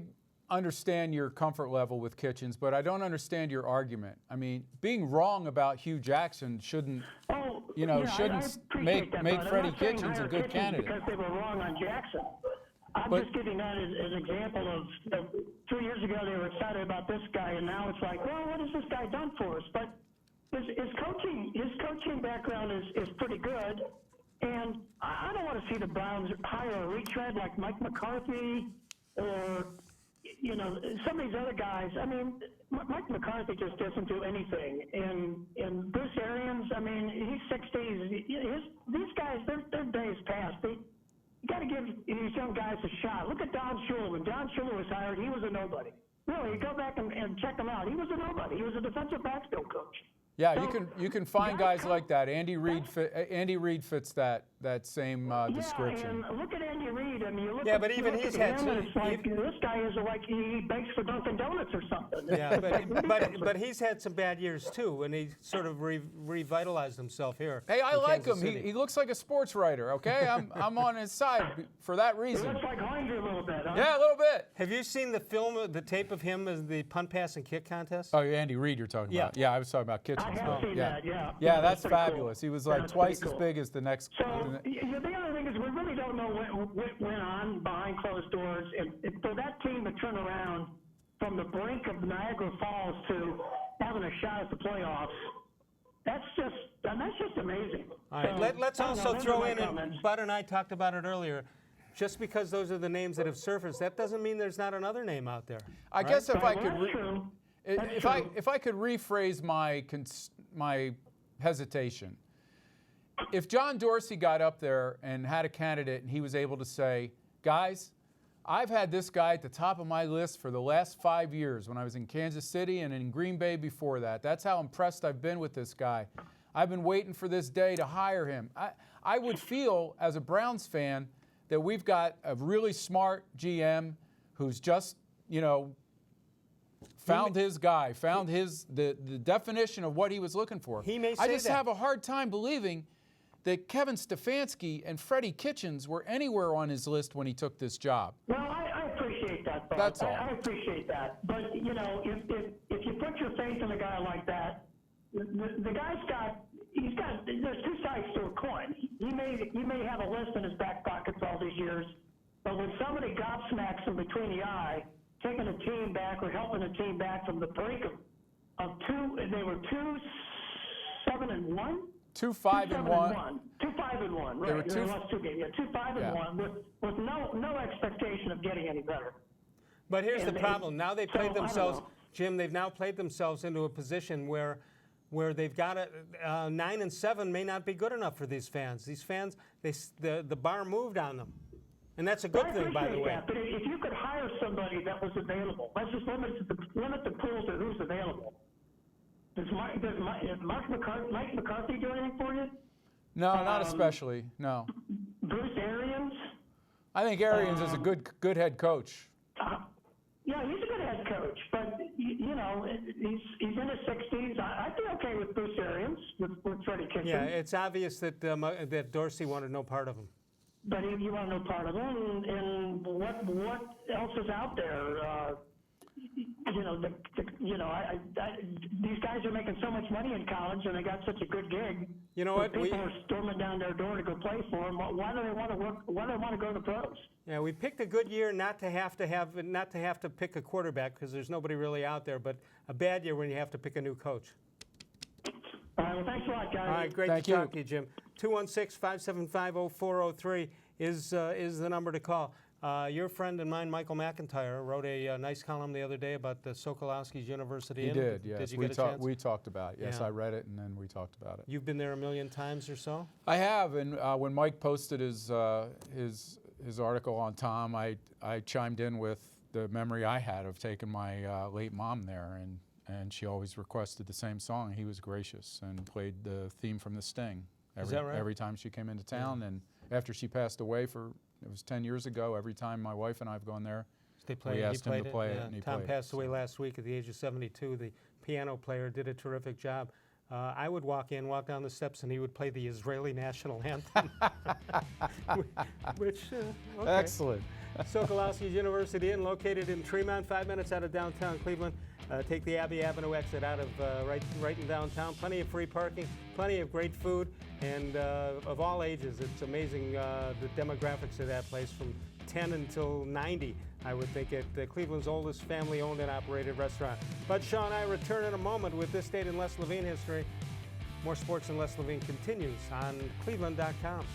S2: understand your comfort level with Kitchens, but I don't understand your argument. I mean, being wrong about Hugh Jackson shouldn't, shouldn't make Freddie Kitchens a good candidate.
S13: Because they were wrong on Jackson. I'm just giving that as an example of 2 years ago they were excited about this guy, and now it's like, well, what has this guy done for us? But his coaching background is pretty good, and I don't want to see the Browns hire a retread like Mike McCarthy or some of these other guys. I mean, Mike McCarthy just doesn't do anything. And Bruce Arians, I mean, he's 60s. These guys, their days past. You got to give these young guys a shot. Look at Don Shula. When Don Shula was hired, he was a nobody. Really, you go back and check him out. He was a nobody. He was a defensive backfield coach.
S2: Yeah, you can find guys like that. Andy Reid fits that same description.
S13: And look at Andy Reid. I mean, you look
S1: but even he's had some.
S13: It's like this guy is like he bakes for Dunkin' Donuts or something.
S1: Yeah, but he's had some bad years too, and he sort of revitalized himself here.
S2: Hey, I like him. He looks like a sports writer. Okay, I'm on his side for that reason.
S13: He looks like Heinger a little bit. Huh?
S2: Yeah, a little bit.
S1: Have you seen the tape of him as the punt, pass, and kick contest?
S2: Oh, Andy Reid, you're talking about. Yeah, I was talking about Kitchens.
S13: I have seen that, yeah.
S2: Yeah, that's fabulous. Cool. He was like twice as big as the next.
S13: So the other thing is we really don't know what went on behind closed doors. And for that team to turn around from the brink of Niagara Falls to having a shot at the playoffs, that's just amazing.
S1: All right, let's also throw in, and Bud and I talked about it earlier, just because those are the names that have surfaced, that doesn't mean there's not another name out there.
S2: I guess if I could if I could rephrase my hesitation. If John Dorsey got up there and had a candidate and he was able to say, guys, I've had this guy at the top of my list for the last 5 years when I was in Kansas City and in Green Bay before that. That's how impressed I've been with this guy. I've been waiting for this day to hire him. I would feel, as a Browns fan, that we've got a really smart GM who's just, found his guy, found the definition of what he was looking for.
S1: He may say
S2: I just have a hard time believing that Kevin Stefanski and Freddie Kitchens were anywhere on his list when he took this job.
S13: Well, I appreciate that, Bob.
S2: That's all.
S13: I appreciate that. But, if you put your faith in a guy like that, the guy's there's two sides to a coin. He may have a list in his back pockets all these years, but when somebody gobsmacks him between the eye, taking a team back or helping a team back from the brink of 2, they were 2-7-1.
S2: 2-5-1.
S13: 2-5-1. Right. They lost 2 games. Yeah, 2-5-1 with no expectation of getting any better.
S1: But here's the problem. Now they played themselves, Jim. They've now played themselves into a position where they've got 9-7 may not be good enough for these fans. These fans, the bar moved on them, and that's a good thing, by the way.
S13: That, but if you could hire somebody that was available, let's just limit the pool to who's available. Does Mike McCarthy do anything for you?
S2: No, not especially. No.
S13: Bruce Arians?
S2: I think Arians is a good head coach.
S13: Yeah, he's a good head coach, but you know, he's in his 60s. I'd be okay with Bruce Arians, with Freddie Kitchen.
S1: Yeah, it's obvious that that Dorsey wanted no part of him.
S13: But you want no part of him, and what else is out there? These guys are making so much money in college, and they got such a good gig.
S1: You know what?
S13: People are storming down their door to go play for them. Why do they want to work? Why do they want to go to the pros?
S1: Yeah, we picked a good year not to have to pick a quarterback because there's nobody really out there, but a bad year when you have to pick a new coach.
S13: All right, well, thanks a lot, guys.
S1: All right, great to talk to you, Jim. 216-575-0403 is the number to call. Your friend and mine, Michael McIntyre, wrote a nice column the other day about the Sokolowski's University.
S2: He did, yes.
S1: Did you get a chance?
S2: We talked about it. Yes,
S1: Yeah.
S2: I read it, and then we talked about it.
S1: You've been there a million times or so?
S2: I have, and when Mike posted his article on Tom, I chimed in with the memory I had of taking my late mom there, and she always requested the same song. He was gracious and played the theme from The Sting every time she came into town. Yeah. And after she passed away it was 10 years ago, every time my wife and I have gone there, we asked him to play it, and he
S1: Tom
S2: played
S1: passed away last week at the age of 72. The piano player did a terrific job. I would walk down the steps, and he would play the Israeli national anthem. Which, okay.
S2: Excellent.
S1: Sokolowski's University Inn, located in Tremont, 5 minutes out of downtown Cleveland. Take the Abbey Avenue exit out of right in downtown. Plenty of free parking, plenty of great food, and of all ages. It's amazing the demographics of that place, from 10 until 90, I would think, at Cleveland's oldest family-owned and operated restaurant. But Sean and I return in a moment with this date in Les Levine history. More Sports in Les Levine continues on cleveland.com.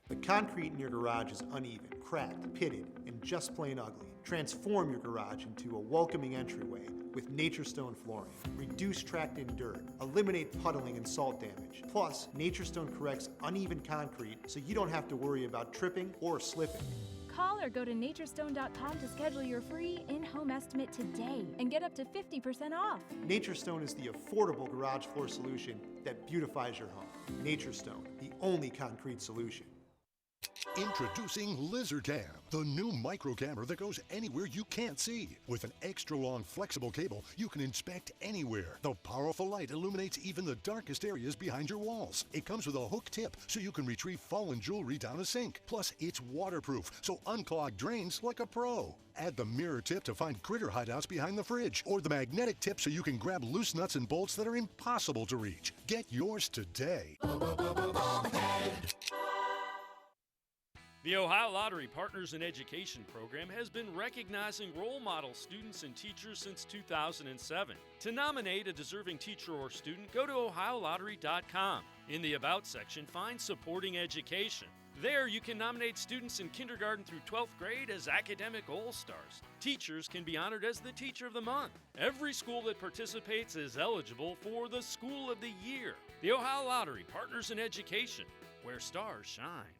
S9: The concrete in your garage is uneven, cracked, pitted, and just plain ugly. Transform your garage into a welcoming entryway with Naturestone flooring. Reduce tracked-in dirt, eliminate puddling and salt damage. Plus, Naturestone corrects uneven concrete so you don't have to worry about tripping or slipping.
S10: Call or go to naturestone.com to schedule your free in-home estimate today and get up to 50% off.
S9: Naturestone is the affordable garage floor solution that beautifies your home. Naturestone, the only concrete solution.
S18: Introducing LizardCam, the new micro camera that goes anywhere you can't see. With an extra long flexible cable, you can inspect anywhere. The powerful light illuminates even the darkest areas behind your walls. It comes with a hook tip so you can retrieve fallen jewelry down a sink. Plus, it's waterproof, so unclog drains like a pro. Add the mirror tip to find critter hideouts behind the fridge, or the magnetic tip so you can grab loose nuts and bolts that are impossible to reach. Get yours today.
S3: The Ohio Lottery Partners in Education program has been recognizing role model students and teachers since 2007. To nominate a deserving teacher or student, go to ohiolottery.com. In the About section, find Supporting Education. There, you can nominate students in kindergarten through 12th grade as academic all-stars. Teachers can be honored as the Teacher of the Month. Every school that participates is eligible for the School of the Year. The Ohio Lottery Partners in Education, where stars shine.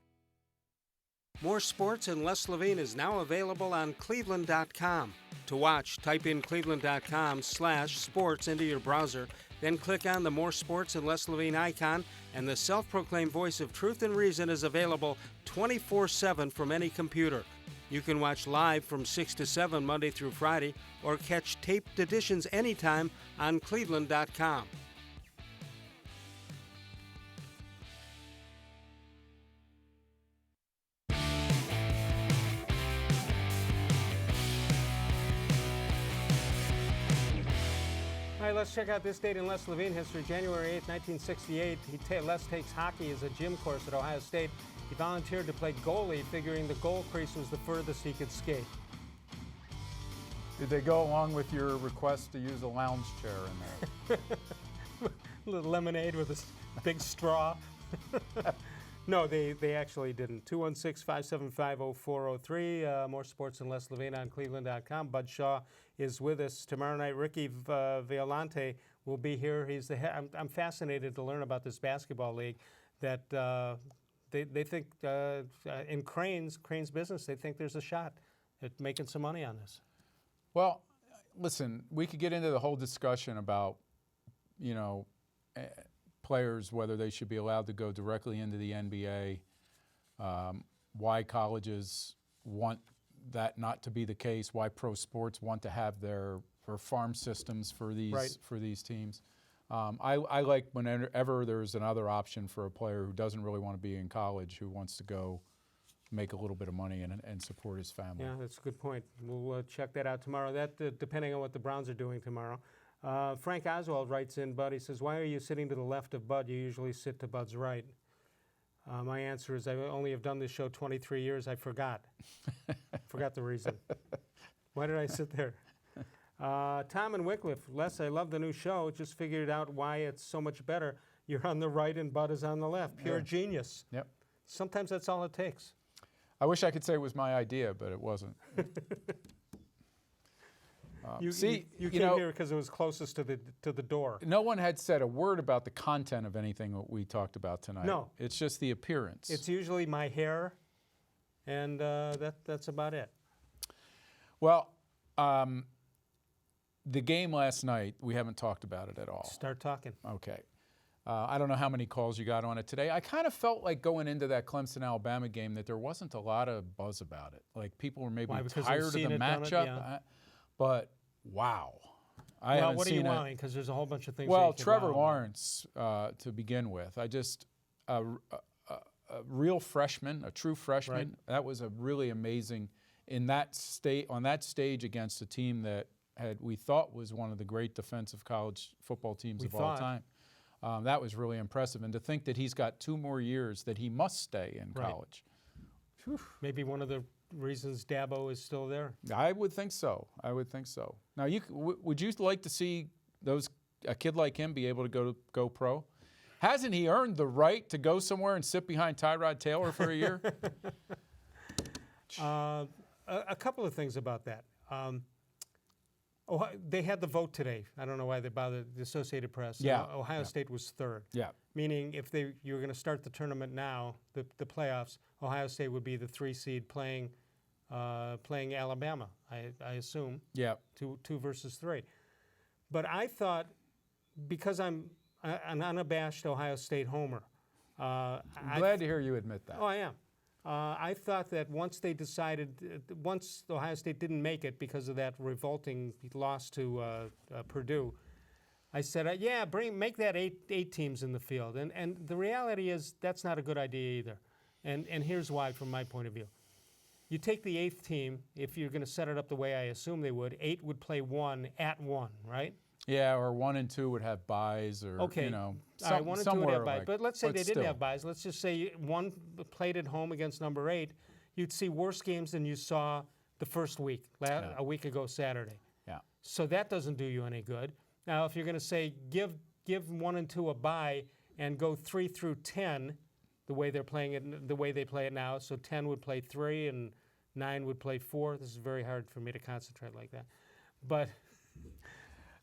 S1: More Sports in Les Levine is now available on cleveland.com. To watch, type in cleveland.com/sports into your browser, then click on the More Sports in Les Levine icon, and the self-proclaimed voice of truth and reason is available 24/7 from any computer. You can watch live from 6 to 7 Monday through Friday, or catch taped editions anytime on cleveland.com. All right, let's check out this date in Les Levine history. January 8, 1968, Les takes hockey as a gym course at Ohio State. He volunteered to play goalie, figuring the goal crease was the furthest he could skate.
S2: Did they go along with your request to use a lounge chair in there?
S1: Little lemonade with a big straw. No, they actually didn't. 216-575-0403. More Sports and Les Levine on cleveland.com. Bud Shaw is with us tomorrow night. Ricky Violante will be here. He's the head. I'm fascinated to learn about this basketball league that they think in Crane's business, they think there's a shot at making some money on this.
S2: Well, listen, we could get into the whole discussion about, players, whether they should be allowed to go directly into the NBA, why colleges want that not to be the case, why pro sports want to have their farm systems for these teams. I like whenever there's another option for a player who doesn't really want to be in college, who wants to go make a little bit of money and support his family.
S1: Yeah, that's a good point. We'll check that out tomorrow. That depending on what the Browns are doing tomorrow. Frank Oswald writes in, Bud, he says, why are you sitting to the left of Bud? You usually sit to Bud's right. My answer is I only have done this show 23 years. I forgot. Forgot the reason. Why did I sit there? Tom and Wycliffe, Les, I love the new show. Just figured out why it's so much better. You're on the right and Bud is on the left. Pure genius.
S2: Yep.
S1: Sometimes that's all it takes.
S2: I wish I could say it was my idea, but it wasn't.
S1: You came here because it was closest to the door.
S2: No one had said a word about the content of anything that we talked about tonight.
S1: No.
S2: It's just the appearance.
S1: It's usually my hair, and that's about it.
S2: Well, the game last night, we haven't talked about it at all.
S1: Start talking.
S2: Okay. I don't know how many calls you got on it today. I kind of felt like going into that Clemson-Alabama game that there wasn't a lot of buzz about it. Like people were maybe tired of the matchup.
S1: Yeah.
S2: But wow.
S1: What are you wowing? Because there's a whole bunch of things.
S2: Well, Trevor Lawrence to begin with. A real freshman, a true freshman.
S1: Right.
S2: That was a really amazing on that stage against a team that we thought was one of the great defensive college football teams of all time. That was really impressive. And to think that he's got 2 more years that he must stay in college.
S1: Whew. Maybe one of the reasons Dabo is still there.
S2: I would think so. Now, would you like to see a kid like him be able to go pro? Hasn't he earned the right to go somewhere and sit behind Tyrod Taylor for a year?
S1: A couple of things about that. They had the vote today. I don't know why they bothered the Associated Press.
S2: Yeah.
S1: Ohio State was third.
S2: Yeah.
S1: Meaning if you were going to start the tournament now, the playoffs, Ohio State would be the 3 seed playing Alabama, I assume.
S2: Yeah.
S1: 2 versus 3. But I thought, because I'm an unabashed Ohio State homer.
S2: I'm glad to hear you admit that.
S1: Oh, I am. I thought that once Ohio State didn't make it because of that revolting loss to Purdue, I said, make that eight teams in the field. And the reality is that's not a good idea either. And here's why from my point of view. You take the 8th team, if you're going to set it up the way I assume they would, 8 would play 1 at 1, right?
S2: Yeah, or 1 and 2 would have byes, or
S1: all right, 1 and 2 would have byes. But let's say they didn't have byes. Let's just say 1 played at home against number 8. You'd see worse games than you saw the first week, a week ago Saturday.
S2: Yeah.
S1: So that doesn't do you any good. Now, if you're going to say give 1 and 2 a bye and go 3 through 10, the way they're playing it, the way they play it now, so 10 would play 3 and 9 would play 4. This is very hard for me to concentrate like that, but.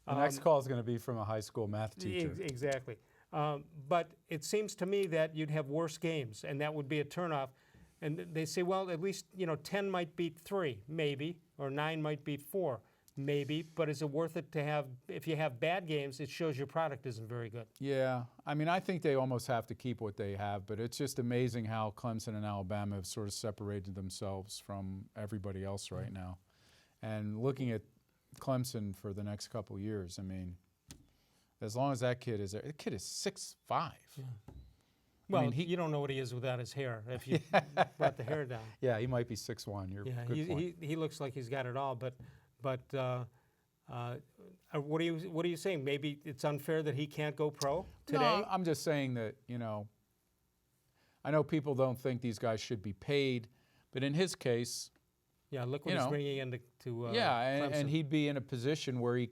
S2: The next call is going to be from a high school math teacher.
S1: Exactly. But it seems to me that you'd have worse games, and that would be a turnoff. And they say, well, at least 10 might beat 3, maybe, or 9 might beat 4, maybe. But is it worth it to have? If you have bad games, it shows your product isn't very good.
S2: Yeah, I mean, I think they almost have to keep what they have. But it's just amazing how Clemson and Alabama have sort of separated themselves from everybody else right now. And looking at Clemson for the next couple years. I mean, as long as that kid is there, the kid is 6'5".
S1: Yeah. Well, you don't know what he is without his hair. If you brought the hair down.
S2: Yeah, he might be 6'1". Good point.
S1: He looks like he's got it all. But what are you saying? Maybe it's unfair that he can't go pro today.
S2: No, I'm just saying that I know people don't think these guys should be paid, but in his case.
S1: Yeah, look what he's bringing into
S2: and he'd be in a position where he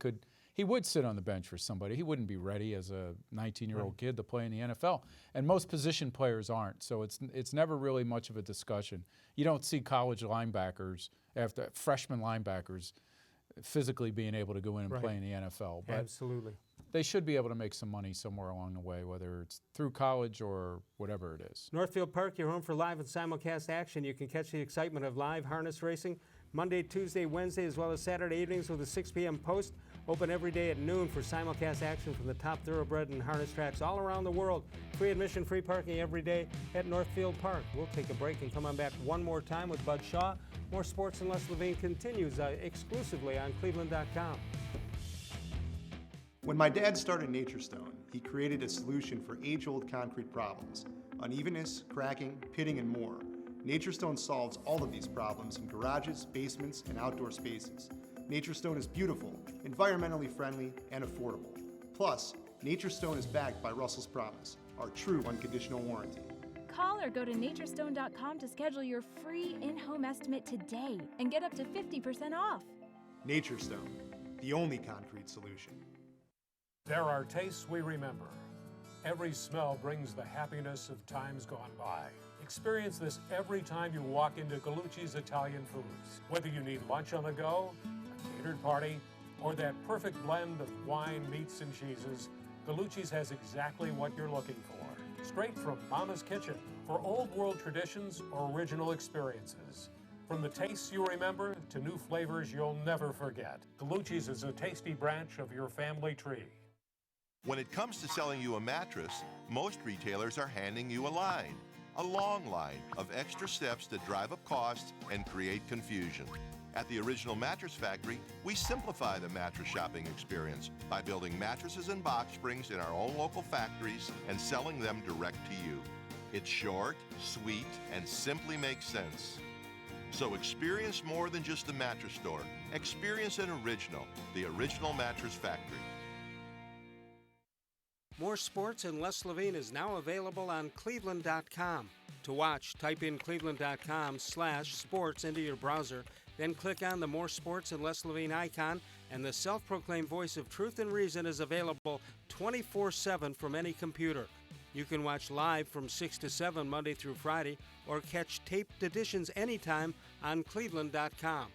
S2: he would sit on the bench for somebody. He wouldn't be ready as a 19-year-old kid to play in the NFL. And most position players aren't, so it's never really much of a discussion. You don't see college linebackers, after freshman linebackers, physically being able to go in and play in the NFL. But
S1: absolutely.
S2: They should be able to make some money somewhere along the way, whether it's through college or whatever it is.
S1: Northfield Park, your home for live and simulcast action. You can catch the excitement of live harness racing Monday, Tuesday, Wednesday, as well as Saturday evenings with a 6 p.m. post. Open every day at noon for simulcast action from the top thoroughbred and harness tracks all around the world. Free admission, free parking every day at Northfield Park. We'll take a break and come on back one more time with Bud Shaw. More Sports and Les Levine continues exclusively on cleveland.com.
S9: When my dad started NatureStone, he created a solution for age-old concrete problems: unevenness, cracking, pitting, and more. NatureStone solves all of these problems in garages, basements, and outdoor spaces. NatureStone is beautiful, environmentally friendly, and affordable. Plus, NatureStone is backed by Russell's Promise, our true unconditional warranty.
S10: Call or go to natureStone.com to schedule your free in-home estimate today and get up to 50% off.
S9: NatureStone, the only concrete solution.
S11: There are tastes we remember. Every smell brings the happiness of times gone by. Experience this every time you walk into Gallucci's Italian Foods. Whether you need lunch on the go, a catered party, or that perfect blend of wine, meats, and cheeses, Gallucci's has exactly what you're looking for. Straight from Mama's kitchen for old world traditions or original experiences. From the tastes you remember to new flavors you'll never forget, Gallucci's is a tasty branch of your family tree.
S12: When it comes to selling you a mattress, most retailers are handing you a line. A long line of extra steps that drive up costs and create confusion. At the Original Mattress Factory, we simplify the mattress shopping experience by building mattresses and box springs in our own local factories and selling them direct to you. It's short, sweet, and simply makes sense. So experience more than just the mattress store. Experience an original, the Original Mattress Factory.
S1: More Sports and Les Levine is now available on cleveland.com. To watch, type in cleveland.com/sports into your browser, then click on the More Sports and Les Levine icon, and the self-proclaimed voice of truth and reason is available 24/7 from any computer. You can watch live from 6 to 7 Monday through Friday, or catch taped editions anytime on cleveland.com.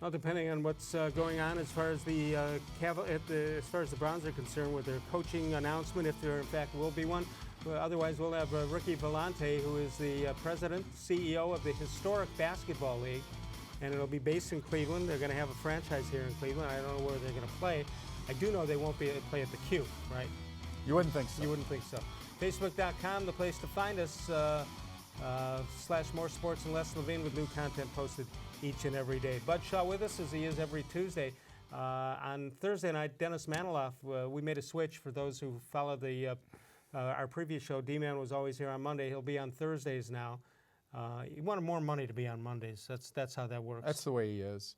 S1: Well, depending on what's going on as far as the Browns are concerned with their coaching announcement, if there in fact will be one. Otherwise, we'll have Ricky Vellante, who is the president, CEO of the Historic Basketball League, and it'll be based in Cleveland. They're going to have a franchise here in Cleveland. I don't know where they're going to play. I do know they won't play at the Q, right?
S2: You wouldn't think so.
S1: You wouldn't think so. Facebook.com, the place to find us, /More Sports and Les Levine, with new content posted each and every day. Bud Shaw with us, as he is every Tuesday. On Thursday night, Dennis Maniloff, we made a switch for those who follow our previous show. D-Man was always here on Monday. He'll be on Thursdays now. He wanted more money to be on Mondays. That's how that works.
S2: That's the way he is.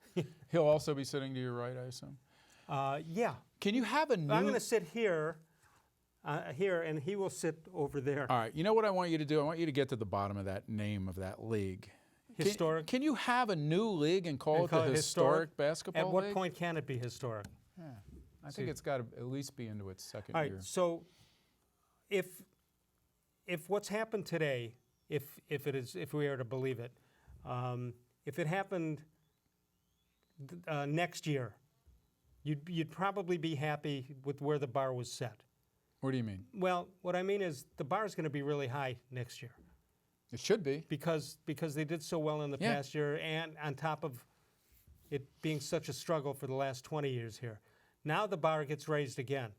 S2: He'll also be sitting to your right, I assume?
S1: Yeah.
S2: Can you have a new...
S1: I'm going to sit here, and he will sit over there.
S2: All right. You know what I want you to do? I want you to get to the bottom of that name of that league.
S1: Historic.
S2: Can you have a new league and call it the Historic Basketball League?
S1: At what point can it be historic?
S2: Yeah. I think it's got to at least be into its second
S1: All right,
S2: year.
S1: so if what's happened today, if we are to believe it, if it happened next year, you'd probably be happy with where the bar was set.
S2: What do you mean?
S1: Well, what I mean is the bar is going to be really high next year.
S2: It should be.
S1: Because they did so well in the past year, and on top of it being such a struggle for the last 20 years here. Now the bar gets raised again.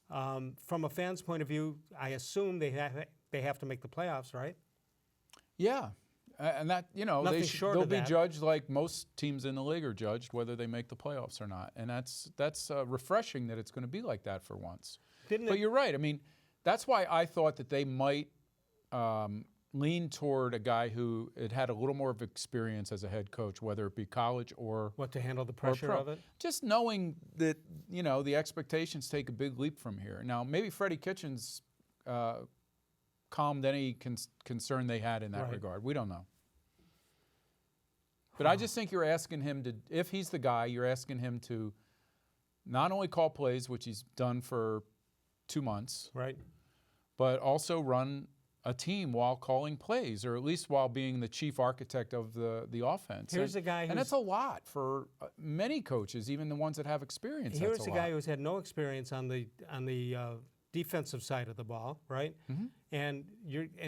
S1: From a fan's point of view, I assume they have to make the playoffs, right?
S2: Yeah. And that, they'll be judged like most teams in the league are judged, whether they make the playoffs or not. And that's refreshing that it's going to be like that for once. But you're right. I mean, that's why I thought that they might lean toward a guy who had a little more of experience as a head coach, whether it be college or
S1: what to handle the pressure of it.
S2: Just knowing that the expectations take a big leap from here. Now maybe Freddie Kitchens calmed any concern they had in that regard. We don't know. But I just think you're asking him to, if he's the guy, you're asking him to not only call plays, which he's done for 2 months,
S1: right,
S2: but also run a team while calling plays, or at least while being the chief architect of the offense.
S1: Here's a guy,
S2: and that's a lot for many coaches, even the ones that have experience.
S1: Here's a guy who's had no experience on the defensive side of the ball, right?
S2: Mm-hmm.
S1: And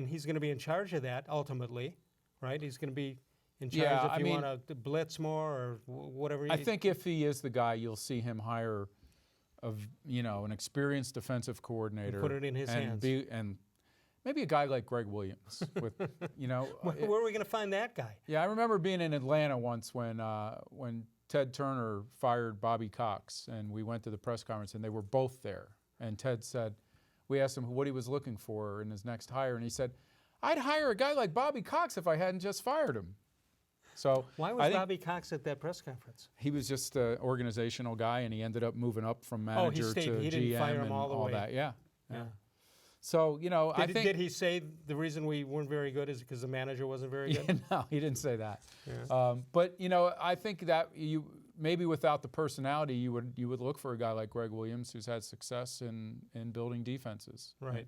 S1: he's going to be in charge of that ultimately, right? He's going to be in charge if you want to blitz more or whatever.
S2: I think if he is the guy, you'll see him hire an experienced defensive coordinator.
S1: And put it in his hands.
S2: And maybe a guy like Greg Williams. With
S1: where are we going to find that guy?
S2: Yeah, I remember being in Atlanta once when Ted Turner fired Bobby Cox, and we went to the press conference, and they were both there. And Ted said, we asked him what he was looking for in his next hire, and he said, I'd hire a guy like Bobby Cox if I hadn't just fired him. So
S1: why was Bobby Cox at that press conference?
S2: He was just an organizational guy, and he ended up moving up from manager to GM.
S1: He didn't fire him
S2: and
S1: all the way.
S2: That. Yeah. So I think.
S1: Did he say the reason we weren't very good is because the manager wasn't very good?
S2: No, he didn't say that.
S1: Yeah.
S2: But I think that maybe without the personality, you would look for a guy like Greg Williams, who's had success in building defenses.
S1: Right.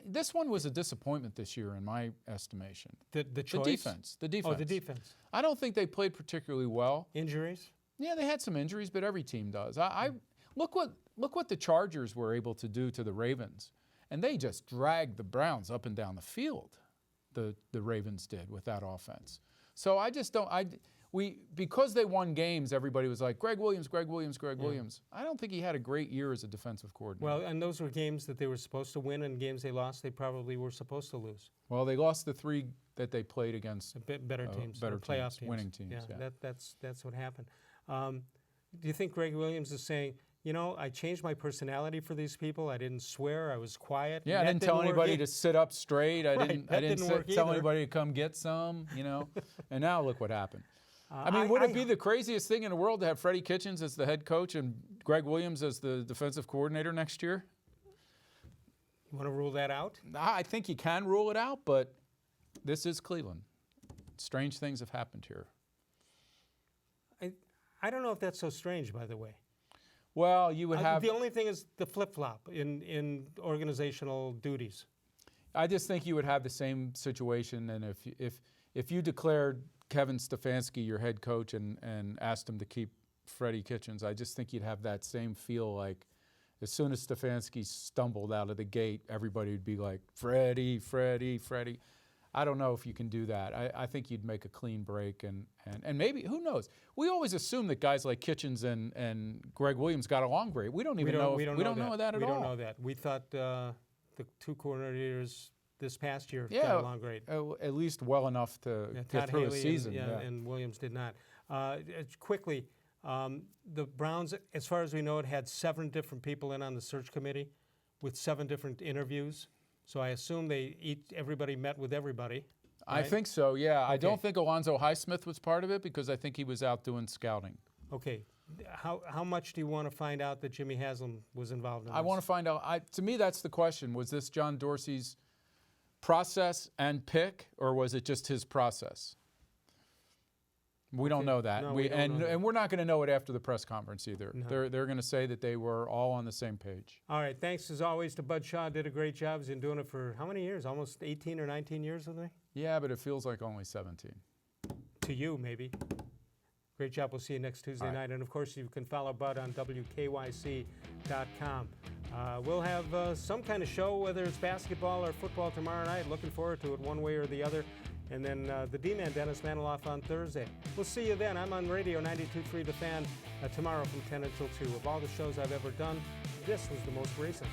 S2: This one was a disappointment this year, in my estimation.
S1: The choice?
S2: The defense.
S1: Oh, the defense.
S2: I don't think they played particularly well.
S1: Injuries?
S2: Yeah, they had some injuries, but every team does. I look what the Chargers were able to do to the Ravens, and they just dragged the Browns up and down the field. The Ravens did with that offense. So I just don't. Because they won games, everybody was like, Greg Williams. I don't think he had a great year as a defensive coordinator.
S1: Well, and those were games that they were supposed to win, and games they lost, they probably were supposed to lose.
S2: Well, they lost the 3 that they played against
S1: better teams, playoff teams,
S2: winning teams.
S1: Yeah. That's what happened. Do you think Greg Williams is saying, I changed my personality for these people. I didn't swear. I was quiet.
S2: Yeah, I didn't tell anybody to sit up straight. I didn't tell anybody to come get some. And now look what happened. Would it be the craziest thing in the world to have Freddie Kitchens as the head coach and Greg Williams as the defensive coordinator next year?
S1: You want to rule that out?
S2: I think you can rule it out, but this is Cleveland. Strange things have happened here.
S1: I don't know if that's so strange, by the way.
S2: Well, you would have...
S1: The only thing is the flip-flop in organizational duties.
S2: I just think you would have the same situation, and if you declared Kevin Stefanski your head coach and asked him to keep Freddie Kitchens, I just think you'd have that same feel like as soon as Stefanski stumbled out of the gate, everybody would be like, Freddie. I don't know if you can do that. I think you'd make a clean break, and maybe, who knows? We always assume that guys like Kitchens and Greg Williams got along great. We don't even know. We don't know that at all.
S1: We don't know that. We thought the 2 coordinators this past year got along great.
S2: At least well enough to get through a season.
S1: And Williams did not. Quickly, the Browns, as far as we know, had 7 different people in on the search committee with 7 different interviews. So I assume everybody met with everybody. Right?
S2: I think so, yeah. Okay. I don't think Alonzo Highsmith was part of it because I think he was out doing scouting.
S1: Okay. How much do you want to find out that Jimmy Haslam was involved in this?
S2: I want to find out. To me, that's the question. Was this John Dorsey's process and pick, or was it just his process? We don't know that.
S1: No, we don't know that.
S2: And we're not going to know it after the press conference either.
S1: No.
S2: They're going to say that they were all on the same page.
S1: All right. Thanks as always to Bud Shaw. Did a great job. He's been doing it for how many years? Almost 18 or 19 years, I think?
S2: Yeah, but it feels like only 17.
S1: To you, maybe. Great job. We'll see you next Tuesday night. And, of course, you can follow Bud on WKYC.com. We'll have some kind of show, whether it's basketball or football tomorrow night. Looking forward to it one way or the other. And then the D-Man, Dennis Maniloff, on Thursday. We'll see you then. I'm on Radio 92.3 The Fan tomorrow from 10 until 2. Of all the shows I've ever done, this was the most recent.